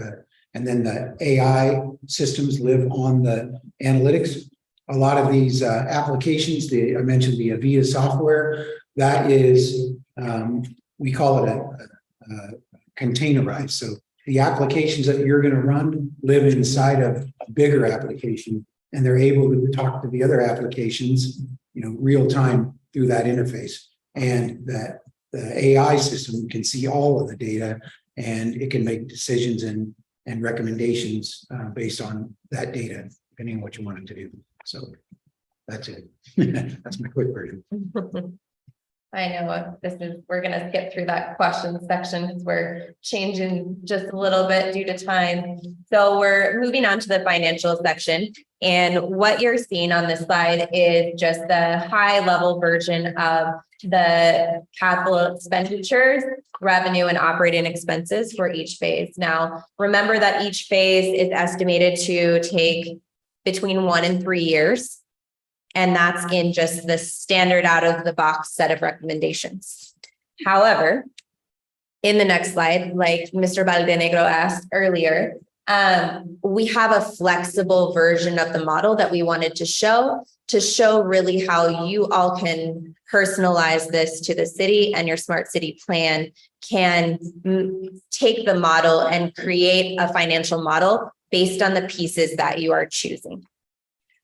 and then the AI systems live on the analytics. A lot of these applications, I mentioned the Avia software, that is, we call it a containerized. So the applications that you're going to run live inside of a bigger application, and they're able to talk to the other applications, real time through that interface. And that the AI system can see all of the data, and it can make decisions and recommendations based on that data, depending on what you want it to do. So that's it. That's my quick version. I know we're going to skip through that question section because we're changing just a little bit due to time. So we're moving on to the financial section. And what you're seeing on this slide is just the high level version of the capital expenditures, revenue, and operating expenses for each phase. Now, remember that each phase is estimated to take between 1 and 3 years. And that's in just the standard out of the box set of recommendations. However, in the next slide, like Mr. Valdenegro asked earlier, we have a flexible version of the model that we wanted to show really how you all can personalize this to the city, and your smart city plan can take the model and create a financial model based on the pieces that you are choosing.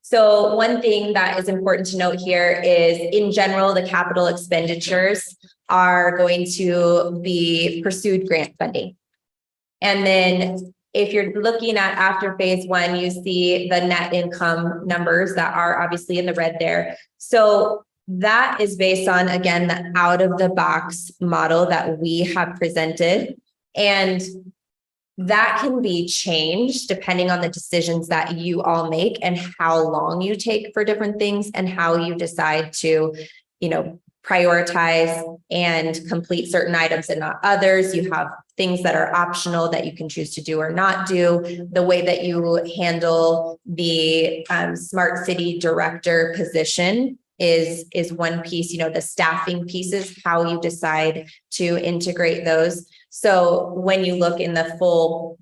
So one thing that is important to note here is, in general, the capital expenditures are going to be pursued grant funding. And then if you're looking at after phase 1, you see the net income numbers that are obviously in the red there. So that is based on, again, the out of the box model that we have presented. And that can be changed depending on the decisions that you all make and how long you take for different things and how you decide to, prioritize and complete certain items and not others. You have things that are optional that you can choose to do or not do. The way that you handle the smart city director position is one piece. The staffing piece is how you decide to integrate those. So when you look in the full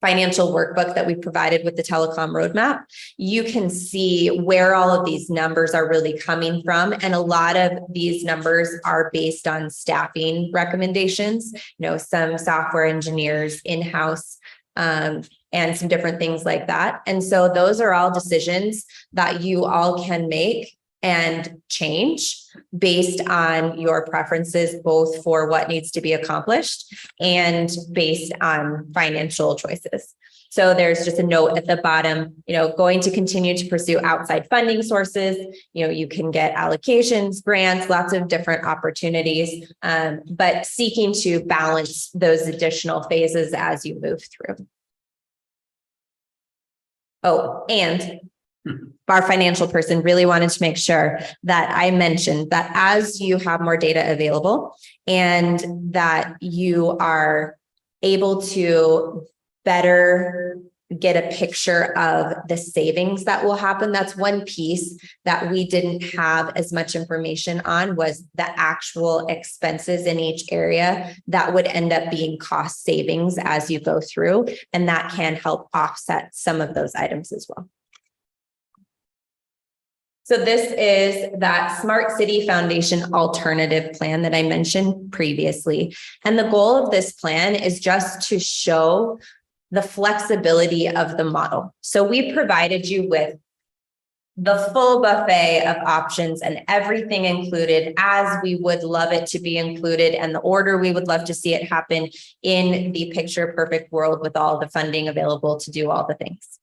financial workbook that we provided with the telecom roadmap, you can see where all of these numbers are really coming from. And a lot of these numbers are based on staffing recommendations, some software engineers in-house, and some different things like that. And so those are all decisions that you all can make and change based on your preferences, both for what needs to be accomplished and based on financial choices. So there's just a note at the bottom, going to continue to pursue outside funding sources. You can get allocations, grants, lots of different opportunities, but seeking to balance those additional phases as you move through. Oh, and our financial person really wanted to make sure that I mentioned that as you have more data available and that you are able to better get a picture of the savings that will happen. That's one piece that we didn't have as much information on, was the actual expenses in each area that would end up being cost savings as you go through. And that can help offset some of those items as well. So this is that Smart City Foundation alternative plan that I mentioned previously. And the goal of this plan is just to show the flexibility of the model. So we provided you with the full buffet of options and everything included as we would love it to be included, and the order we would love to see it happen in the picture perfect world with all the funding available to do all the things.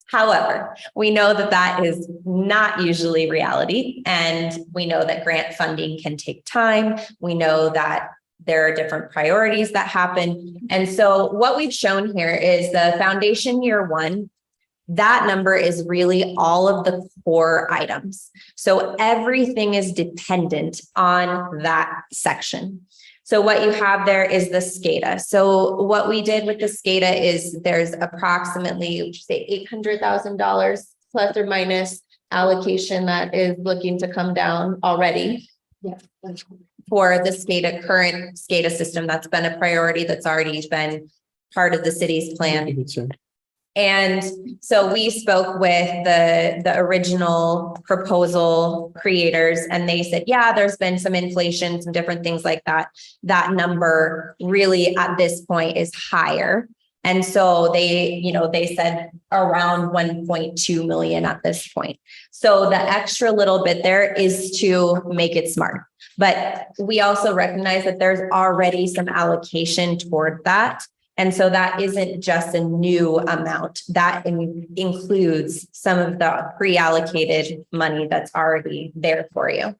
However, we know that that is not usually reality, and we know that grant funding can take time. We know that there are different priorities that happen. And so what we've shown here is the foundation year one. That number is really all of the core items. So everything is dependent on that section. So what you have there is the SCADA. So what we did with the SCADA is there's approximately, say, $800,000 plus or minus allocation that is looking to come down already. Yeah. For the SCADA, current SCADA system, that's been a priority, that's already been part of the city's plan. And so we spoke with the original proposal creators, and they said, yeah, there's been some inflation, some different things like that. That number really at this point is higher. And so they said around 1.2 million at this point. So the extra little bit there is to make it smart. But we also recognize that there's already some allocation toward that. And so that isn't just a new amount. That includes some of the pre-allocated money that's already there for you.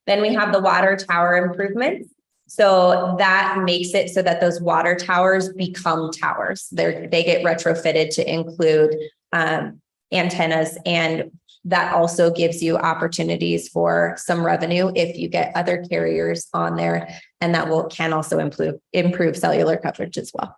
Then we have the water tower improvements. So that makes it so that those water towers become towers. They get retrofitted to include antennas, and that also gives you opportunities for some revenue if you get other carriers on there, and that can also improve cellular coverage as well.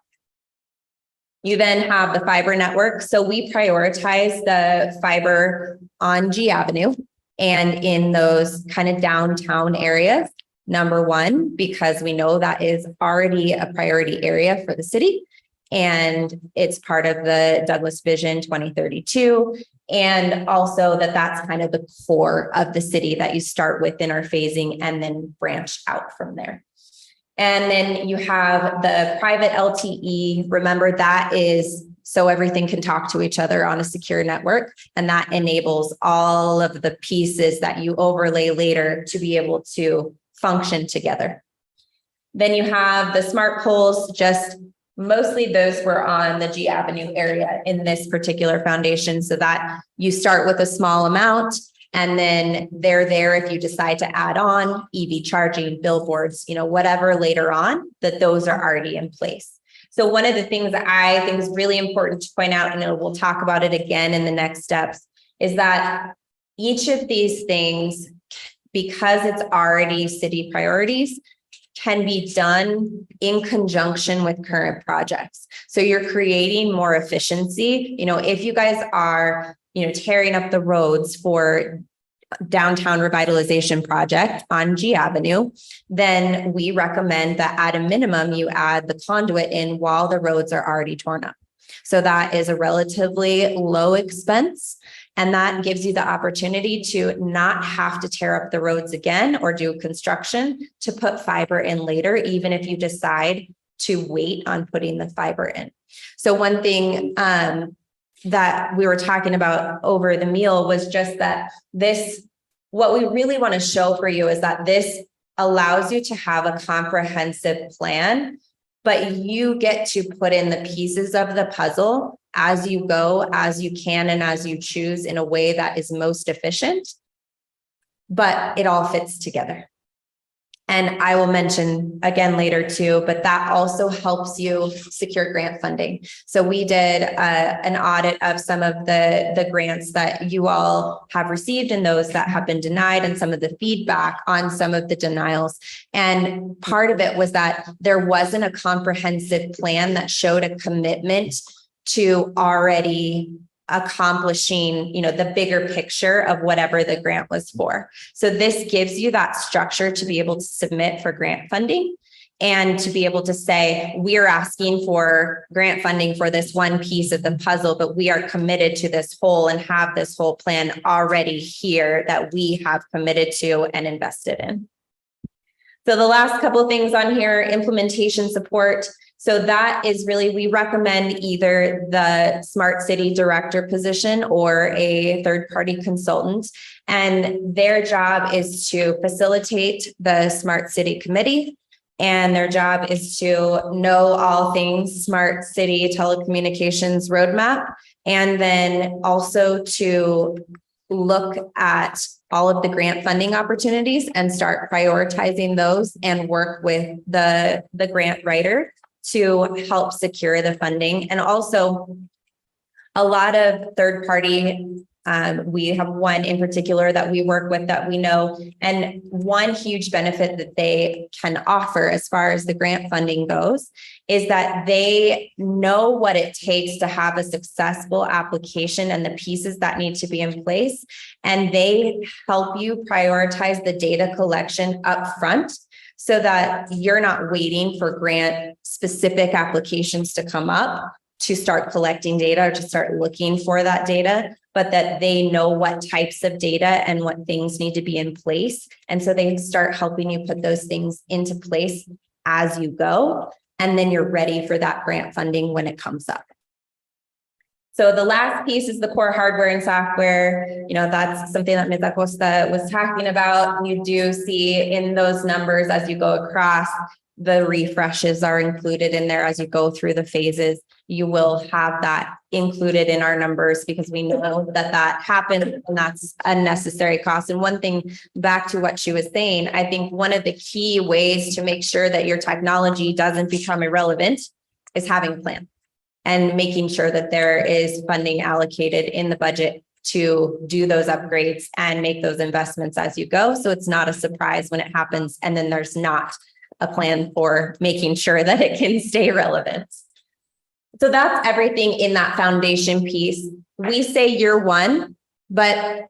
You then have the fiber network. So we prioritize the fiber on G Avenue and in those kind of downtown areas. Number one, because we know that is already a priority area for the city, and it's part of the Douglas Vision 2032. And also that's kind of the core of the city that you start with in our phasing and then branch out from there. And then you have the private LTE. Remember, that is so everything can talk to each other on a secure network. And that enables all of the pieces that you overlay later to be able to function together. Then you have the smart poles. Just mostly those were on the G Avenue area in this particular foundation, so that you start with a small amount. And then they're there if you decide to add on EV charging, billboards, whatever later on, that those are already in place. So one of the things that I think is really important to point out, and we'll talk about it again in the next steps, is that each of these things, because it's already city priorities, can be done in conjunction with current projects. So you're creating more efficiency. If you guys are tearing up the roads for downtown revitalization project on G Avenue, then we recommend that at a minimum, you add the conduit in while the roads are already torn up. So that is a relatively low expense. And that gives you the opportunity to not have to tear up the roads again or do construction to put fiber in later, even if you decide to wait on putting the fiber in. So one thing, that we were talking about over the meal was just that what we really want to show for you is that this allows you to have a comprehensive plan, but you get to put in the pieces of the puzzle as you go, as you can, and as you choose in a way that is most efficient, but it all fits together. And I will mention again later too, but that also helps you secure grant funding. So we did an audit of some of the grants that you all have received and those that have been denied, and some of the feedback on some of the denials. And part of it was that there wasn't a comprehensive plan that showed a commitment to already accomplishing, the bigger picture of whatever the grant was for. So this gives you that structure to be able to submit for grant funding and to be able to say, we're asking for grant funding for this one piece of the puzzle, but we are committed to this whole and have this whole plan already here that we have committed to and invested in. So the last couple of things on here, implementation support. So that is really, we recommend either the smart city director position or a third-party consultant. And their job is to facilitate the smart city committee. And their job is to know all things smart city telecommunications roadmap. And then also to look at all of the grant funding opportunities and start prioritizing those and work with the grant writer to help secure the funding. And also a lot of third party, we have one in particular that we work with that we know, and one huge benefit that they can offer as far as the grant funding goes is that they know what it takes to have a successful application and the pieces that need to be in place. And they help you prioritize the data collection up front so that you're not waiting for grant specific applications to come up to start collecting data or to start looking for that data, but that they know what types of data and what things need to be in place. And so they start helping you put those things into place as you go. And then you're ready for that grant funding when it comes up. So the last piece is the core hardware and software. That's something that Ms. Acosta was talking about. You do see in those numbers as you go across, the refreshes are included in there as you go through the phases. You will have that included in our numbers because we know that happens and that's a necessary cost. And one thing back to what she was saying, I think one of the key ways to make sure that your technology doesn't become irrelevant is having a plan and making sure that there is funding allocated in the budget to do those upgrades and make those investments as you go. So it's not a surprise when it happens and then there's not a plan for making sure that it can stay relevant. So that's everything in that foundation piece. We say year one, but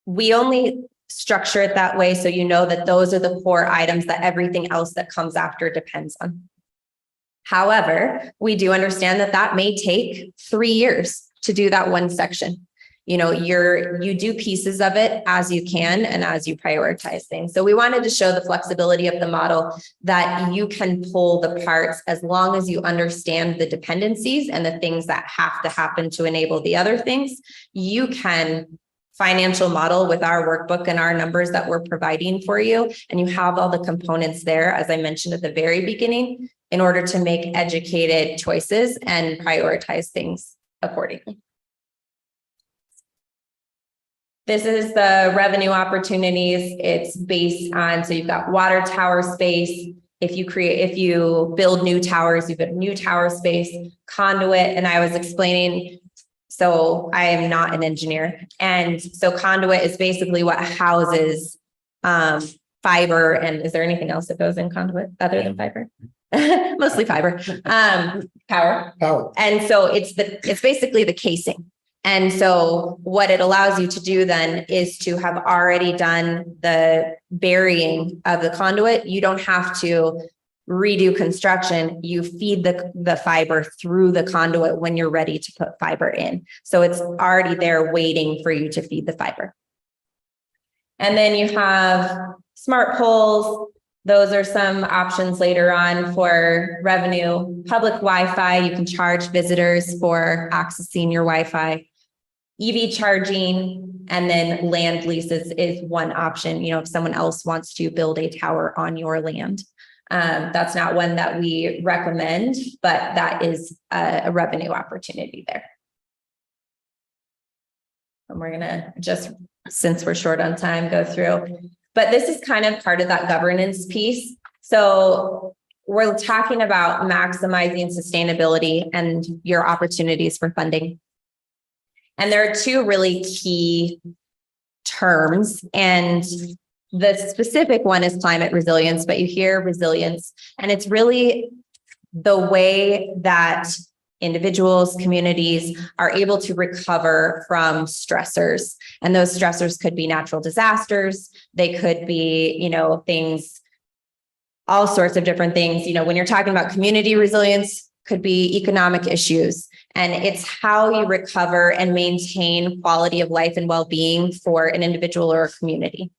we only structure it that way so you know that those are the core items that everything else that comes after depends on. However, we do understand that may take 3 years to do that one section. You do pieces of it as you can and as you prioritize things. So we wanted to show the flexibility of the model that you can pull the parts as long as you understand the dependencies and the things that have to happen to enable the other things. You can financial model with our workbook and our numbers that we're providing for you. And you have all the components there, as I mentioned at the very beginning, in order to make educated choices and prioritize things accordingly. This is the revenue opportunities. It's based on, so you've got water tower space. If you build new towers, you've got new tower space, conduit. And I was explaining, so I am not an engineer. And so conduit is basically what houses fiber. And is there anything else that goes in conduit other than fiber? Mostly fiber, power. And so it's basically the casing. And so what it allows you to do then is to have already done the burying of the conduit. You don't have to redo construction. You feed the fiber through the conduit when you're ready to put fiber in. So it's already there waiting for you to feed the fiber. And then you have smart poles. Those are some options later on for revenue. Public Wi-Fi, you can charge visitors for accessing your Wi-Fi. EV charging, and then land leases is one option. If someone else wants to build a tower on your land, that's not one that we recommend, but that is a revenue opportunity there. And we're gonna just, since we're short on time, go through, but this is kind of part of that governance piece. So we're talking about maximizing sustainability and your opportunities for funding. And there are two really key terms, and the specific one is climate resilience, but you hear resilience, and it's really the way that individuals, communities are able to recover from stressors. And those stressors could be natural disasters. They could be, things, all sorts of different things. When you're talking about community resilience, could be economic issues. And it's how you recover and maintain quality of life and well-being for an individual or a community.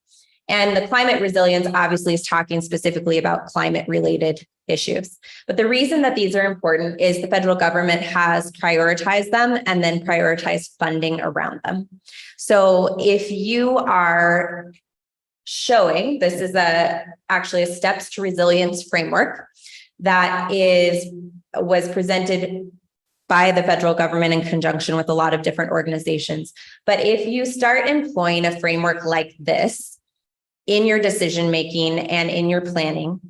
And the climate resilience obviously is talking specifically about climate related issues. But the reason that these are important is the federal government has prioritized them and then prioritized funding around them. So if you are showing, this is actually a steps to resilience framework that was presented by the federal government in conjunction with a lot of different organizations. But if you start employing a framework like this in your decision-making and in your planning,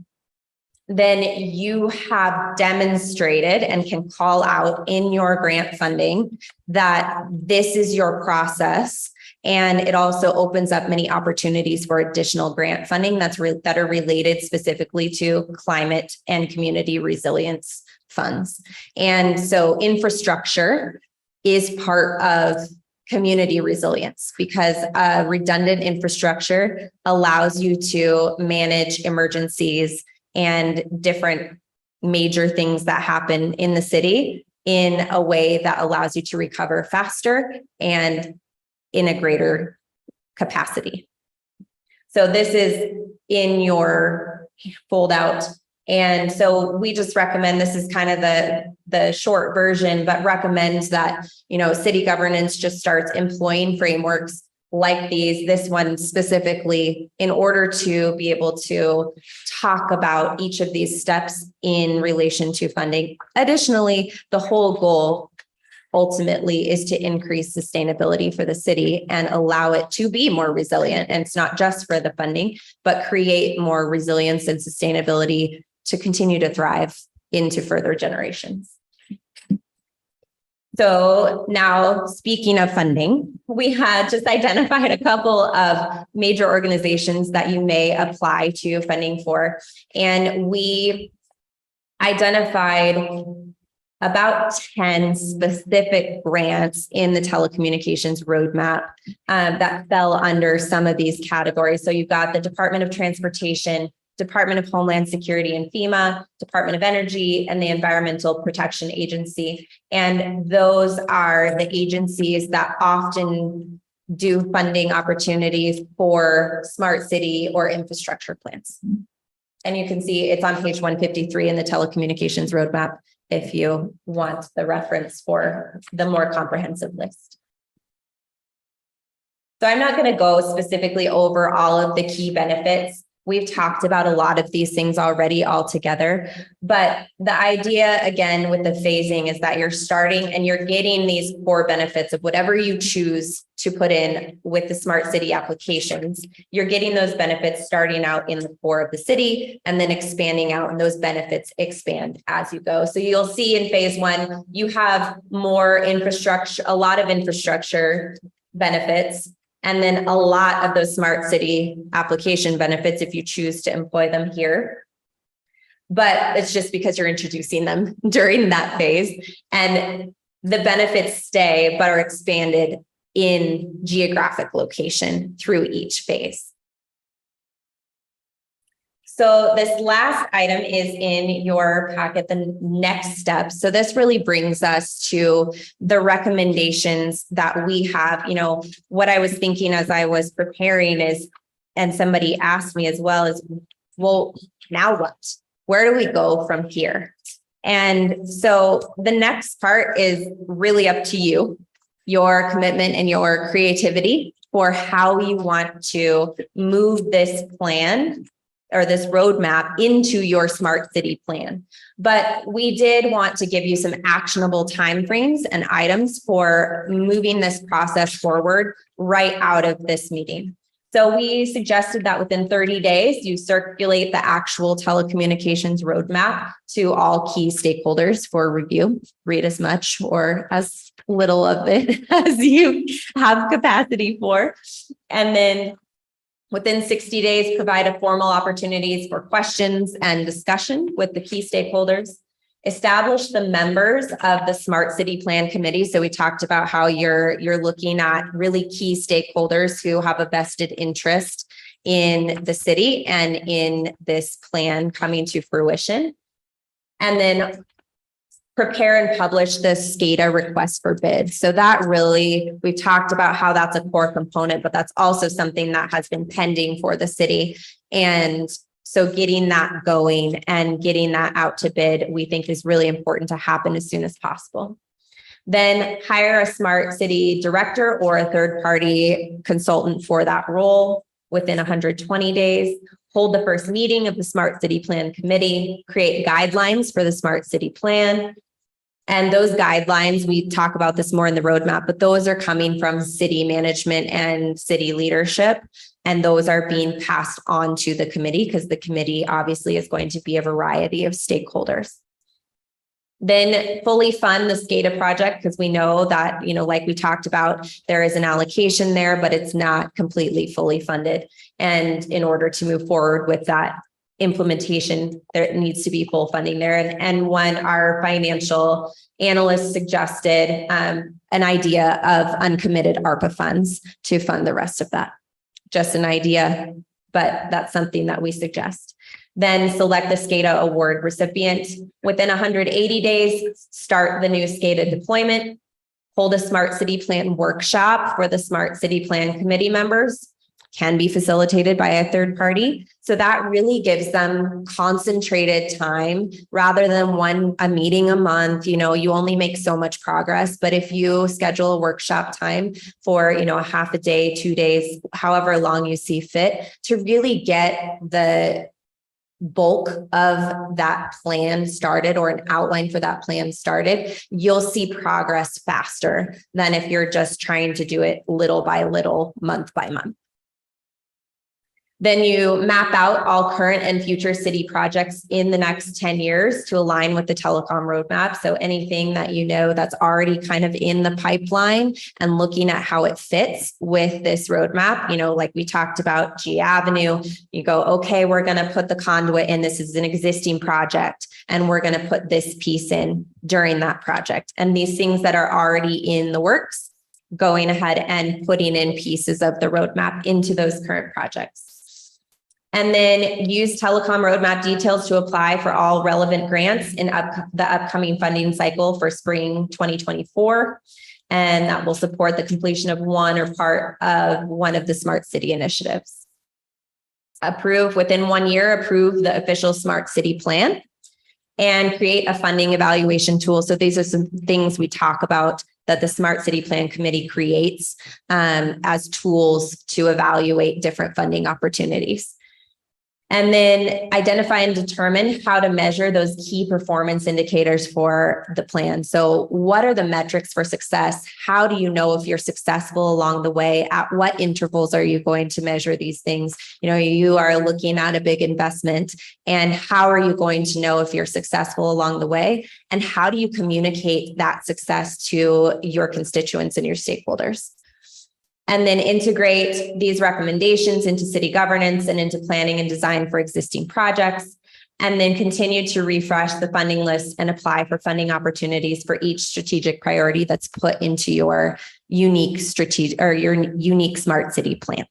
then you have demonstrated and can call out in your grant funding that this is your process. And it also opens up many opportunities for additional grant funding that are related specifically to climate and community resilience funds. And so infrastructure is part of community resilience because redundant infrastructure allows you to manage emergencies and different major things that happen in the city in a way that allows you to recover faster and in a greater capacity. So this is in your fold out. And so we just recommend, this is kind of the short version, but recommend that, city governance just starts employing frameworks like this one specifically, in order to be able to talk about each of these steps in relation to funding. Additionally, the whole goal ultimately is to increase sustainability for the city and allow it to be more resilient. And it's not just for the funding, but create more resilience and sustainability to continue to thrive into further generations. So now, speaking of funding, we had just identified a couple of major organizations that you may apply to funding for. And we identified about 10 specific grants in the telecommunications roadmap that fell under some of these categories. So you've got the Department of Transportation, Department of Homeland Security and FEMA, Department of Energy, and the Environmental Protection Agency. And those are the agencies that often do funding opportunities for smart city or infrastructure plans. And you can see it's on page 153 in the telecommunications roadmap if you want the reference for the more comprehensive list. So I'm not going to go specifically over all of the key benefits. We've talked about a lot of these things already altogether, but the idea again with the phasing is that you're starting and you're getting these core benefits of whatever you choose to put in with the smart city applications. You're getting those benefits starting out in the core of the city and then expanding out, and those benefits expand as you go. So you'll see in phase one, you have more infrastructure, a lot of infrastructure benefits, and then a lot of those smart city application benefits if you choose to employ them here. But it's just because you're introducing them during that phase, and the benefits stay but are expanded in geographic location through each phase. So this last item is in your packet, the next step. So this really brings us to the recommendations that we have. What I was thinking as I was preparing is, and somebody asked me as well, is, well, now what? Where do we go from here? And so the next part is really up to you, your commitment and your creativity for how you want to move this plan or this roadmap into your smart city plan. But we did want to give you some actionable timeframes and items for moving this process forward right out of this meeting. So we suggested that within 30 days, you circulate the actual telecommunications roadmap to all key stakeholders for review. Read as much or as little of it as you have capacity for. And then within 60 days, provide a formal opportunities for questions and discussion with the key stakeholders. Establish the members of the Smart City Plan Committee. So we talked about how you're looking at really key stakeholders who have a vested interest in the city and in this plan coming to fruition. And then prepare and publish the SCADA request for bid. So that really, we've talked about how that's a core component, but that's also something that has been pending for the city. And so getting that going and getting that out to bid, we think is really important to happen as soon as possible. Then hire a smart city director or a third-party consultant for that role within 120 days. Hold the first meeting of the Smart City Plan Committee, create guidelines for the Smart City Plan. And those guidelines, we talk about this more in the roadmap, but those are coming from city management and city leadership. And those are being passed on to the committee because the committee obviously is going to be a variety of stakeholders. Then fully fund the SCADA project because we know that, like we talked about, there is an allocation there, but it's not completely fully funded. And in order to move forward with that implementation, there needs to be full funding there. And when our financial analyst suggested an idea of uncommitted ARPA funds to fund the rest of that. Just an idea, but that's something that we suggest. Then select the SCADA award recipient. Within 180 days, start the new SCADA deployment. Hold a Smart City Plan workshop for the Smart City Plan Committee members. Can be facilitated by a third party. So that really gives them concentrated time rather than a meeting a month. You only make so much progress. But if you schedule a workshop time for, a half a day, 2 days, however long you see fit, to really get the bulk of that plan started or an outline for that plan started, you'll see progress faster than if you're just trying to do it little by little, month by month. Then you map out all current and future city projects in the next 10 years to align with the telecom roadmap. So anything that that's already kind of in the pipeline and looking at how it fits with this roadmap, like we talked about G Avenue, you go, okay, we're going to put the conduit in. This is an existing project and we're going to put this piece in during that project. And these things that are already in the works, going ahead and putting in pieces of the roadmap into those current projects. And then use telecom roadmap details to apply for all relevant grants in the upcoming funding cycle for spring 2024. And that will support the completion of one or part of one of the smart city initiatives. Within 1 year, approve the official smart city plan and create a funding evaluation tool. So these are some things we talk about that the Smart City Plan Committee creates as tools to evaluate different funding opportunities. And then identify and determine how to measure those key performance indicators for the plan. So what are the metrics for success? How do you know if you're successful along the way? At what intervals are you going to measure these things? You are looking at a big investment, and how are you going to know if you're successful along the way? And how do you communicate that success to your constituents and your stakeholders? And then integrate these recommendations into city governance and into planning and design for existing projects. And then continue to refresh the funding list and apply for funding opportunities for each strategic priority that's put into your unique unique smart city plan.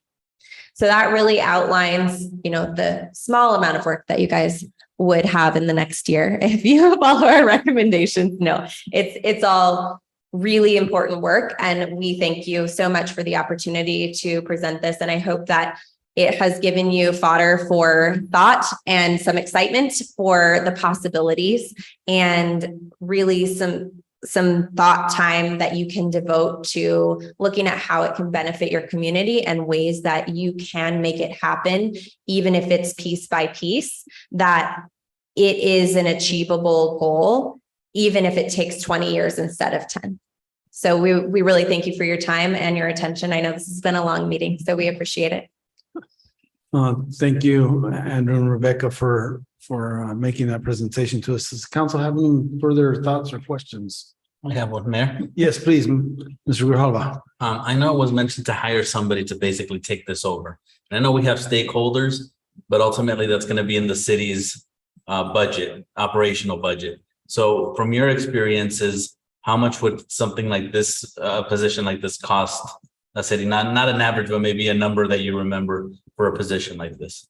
So that really outlines, the small amount of work that you guys would have in the next year if you follow our recommendations. No, it's all really important work. And we thank you so much for the opportunity to present this. And I hope that it has given you fodder for thought and some excitement for the possibilities and really some thought time that you can devote to looking at how it can benefit your community and ways that you can make it happen, even if it's piece by piece, that it is an achievable goal, even if it takes 20 years instead of 10. So we really thank you for your time and your attention. I know this has been a long meeting, so we appreciate it. Thank you, Andrew and Rebecca, for making that presentation to us. Does the council have any further thoughts or questions? I have one, Mayor. Yes, please, Mr. Grijalva. I know it was mentioned to hire somebody to basically take this over. And I know we have stakeholders, but ultimately that's going to be in the city's budget, operational budget. So from your experiences, how much would something like this, position like this cost a city? Not an average, but maybe a number that you remember for a position like this.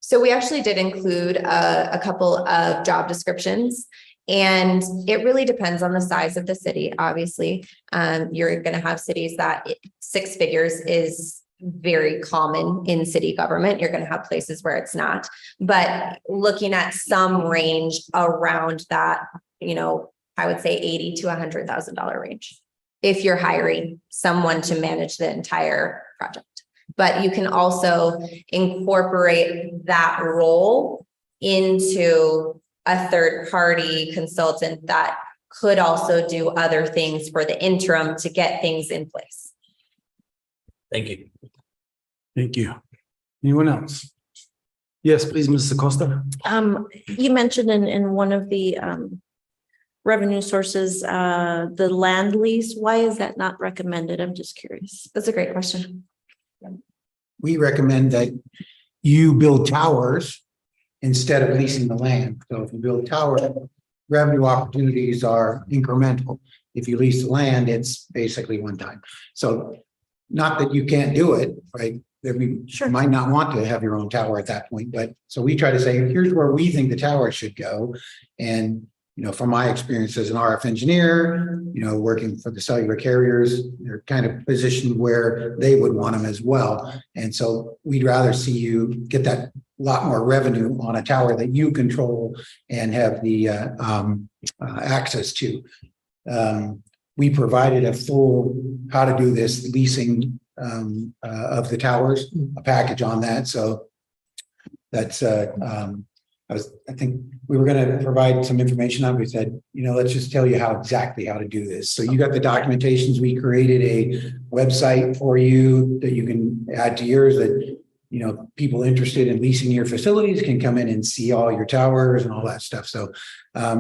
So we actually did include a couple of job descriptions. And it really depends on the size of the city, obviously. You're going to have cities that 6 figures is very common in city government. You're going to have places where it's not. But looking at some range around that, I would say $80,000 to $100,000 range, if you're hiring someone to manage the entire project. But you can also incorporate that role into a third-party consultant that could also do other things for the interim to get things in place. Thank you. Thank you. Anyone else? Yes, please, Mrs. Acosta. You mentioned in one of the revenue sources, the land lease. Why is that not recommended? I'm just curious. That's a great question. We recommend that you build towers instead of leasing the land. So if you build towers, revenue opportunities are incremental. If you lease the land, it's basically one time. So not that you can't do it, right? That we might not want to have your own tower at that point, but so we try to say, here's where we think the tower should go. And from my experience as an RF engineer, working for the cellular carriers, they're kind of positioned where they would want them as well. And so we'd rather see you get that lot more revenue on a tower that you control and have the access to. We provided a full how to do this leasing of the towers, a package on that. So that's I think we were going to provide some information on. We said, let's just tell you exactly how to do this. So you got the documentations. We created a website for you that you can add to yours that, people interested in leasing your facilities can come in and see all your towers and all that stuff. So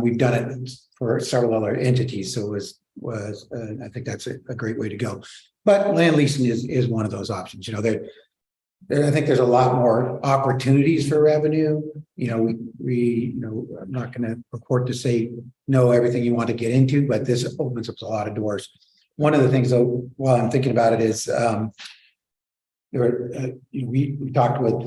we've done it for several other entities. So it was I think that's a great way to go. But land leasing is one of those options. I think there's a lot more opportunities for revenue. I'm not going to purport to say no everything you want to get into, but this opens up a lot of doors. One of the things, though, while I'm thinking about it, is we talked with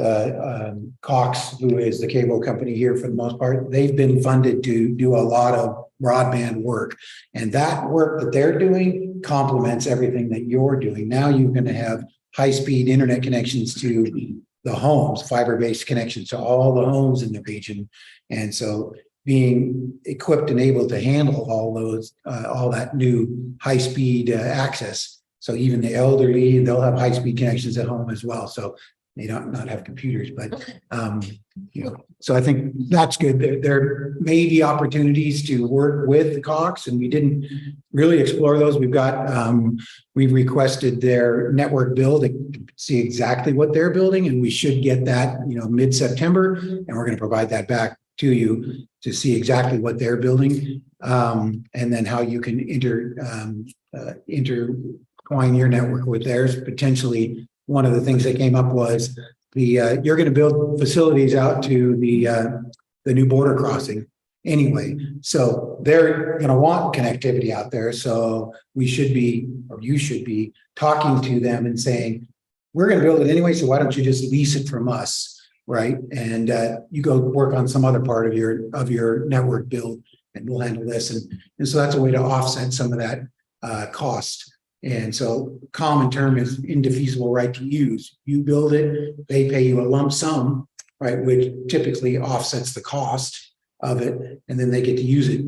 Cox, who is the cable company here for the most part. They've been funded to do a lot of broadband work, and that work that they're doing complements everything that you're doing. Now you're going to have high-speed internet connections to the homes, fiber-based connections to all the homes in the region. And so being equipped and able to handle all those, all that new high-speed access. So even the elderly, they'll have high-speed connections at home as well. So they don't not have computers, but so I think that's good. There may be opportunities to work with Cox, and we didn't really explore those. We've requested their network build to see exactly what they're building, and we should get that mid-September, and we're going to provide that back to you to see exactly what they're building, and then how you can intertwine your network with theirs. Potentially, one of the things that came up was you're going to build facilities out to the new border crossing anyway. So they're going to want connectivity out there. So we should be, or you should be, talking to them and saying, we're going to build it anyway, so why don't you just lease it from us, right? And you go work on some other part of your network build, and we'll handle this. And so that's a way to offset some of that cost. And so common term is indefeasible right to use. You build it, they pay you a lump sum, right, which typically offsets the cost of it, and then they get to use it.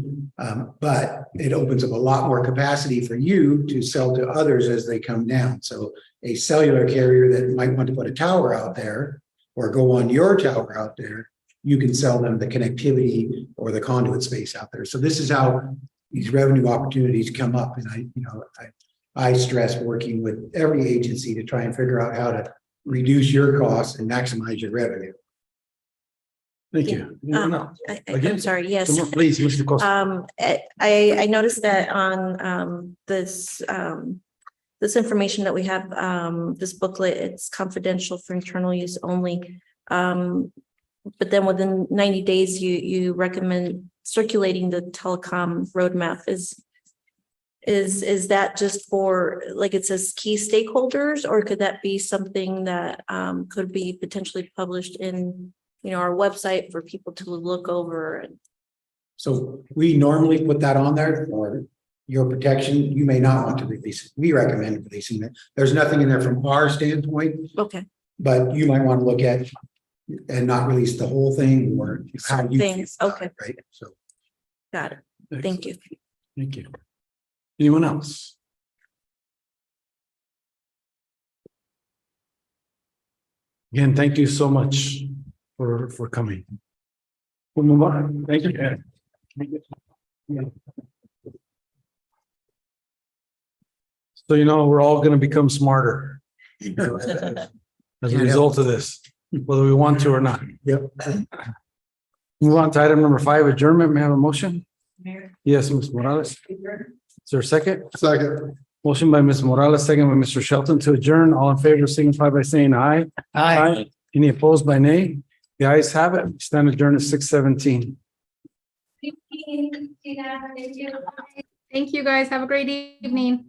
But it opens up a lot more capacity for you to sell to others as they come down. So a cellular carrier that might want to put a tower out there or go on your tower out there, you can sell them the connectivity or the conduit space out there. So this is how these revenue opportunities come up. And I stress working with every agency to try and figure out how to reduce your costs and maximize your revenue. Thank you. I'm sorry. Yes. Please, Mr. Costa. I noticed that on this information that we have, this booklet, it's confidential for internal use only. But then within 90 days, you recommend circulating the telecom roadmap is that just for, like it says, key stakeholders, or could that be something that could be potentially published in, our website for people to look over? And So we normally put that on there for your protection. You may not want to release it. We recommend releasing it. There's nothing in there from our standpoint, Okay, but you might want to look at and not release the whole thing or how you. feel things, about okay. it, Right, so. got it. Thank you. Thank you. Anyone else? Again, thank you so much for coming. We'll move on. Thank you. So we're all gonna become smarter as a result of this, whether we want to or not. Yep. Move on to item number 5, adjournment. May I have a motion? Mayor. Yes, Ms. Morales. Is there a second? Second. Motion by Ms. Morales, second by Mr. Shelton to adjourn. All in favor signify by saying aye. Aye. Any opposed by nay? The ayes have it. We stand adjourned at 6:17. Thank you, guys. Have a great evening.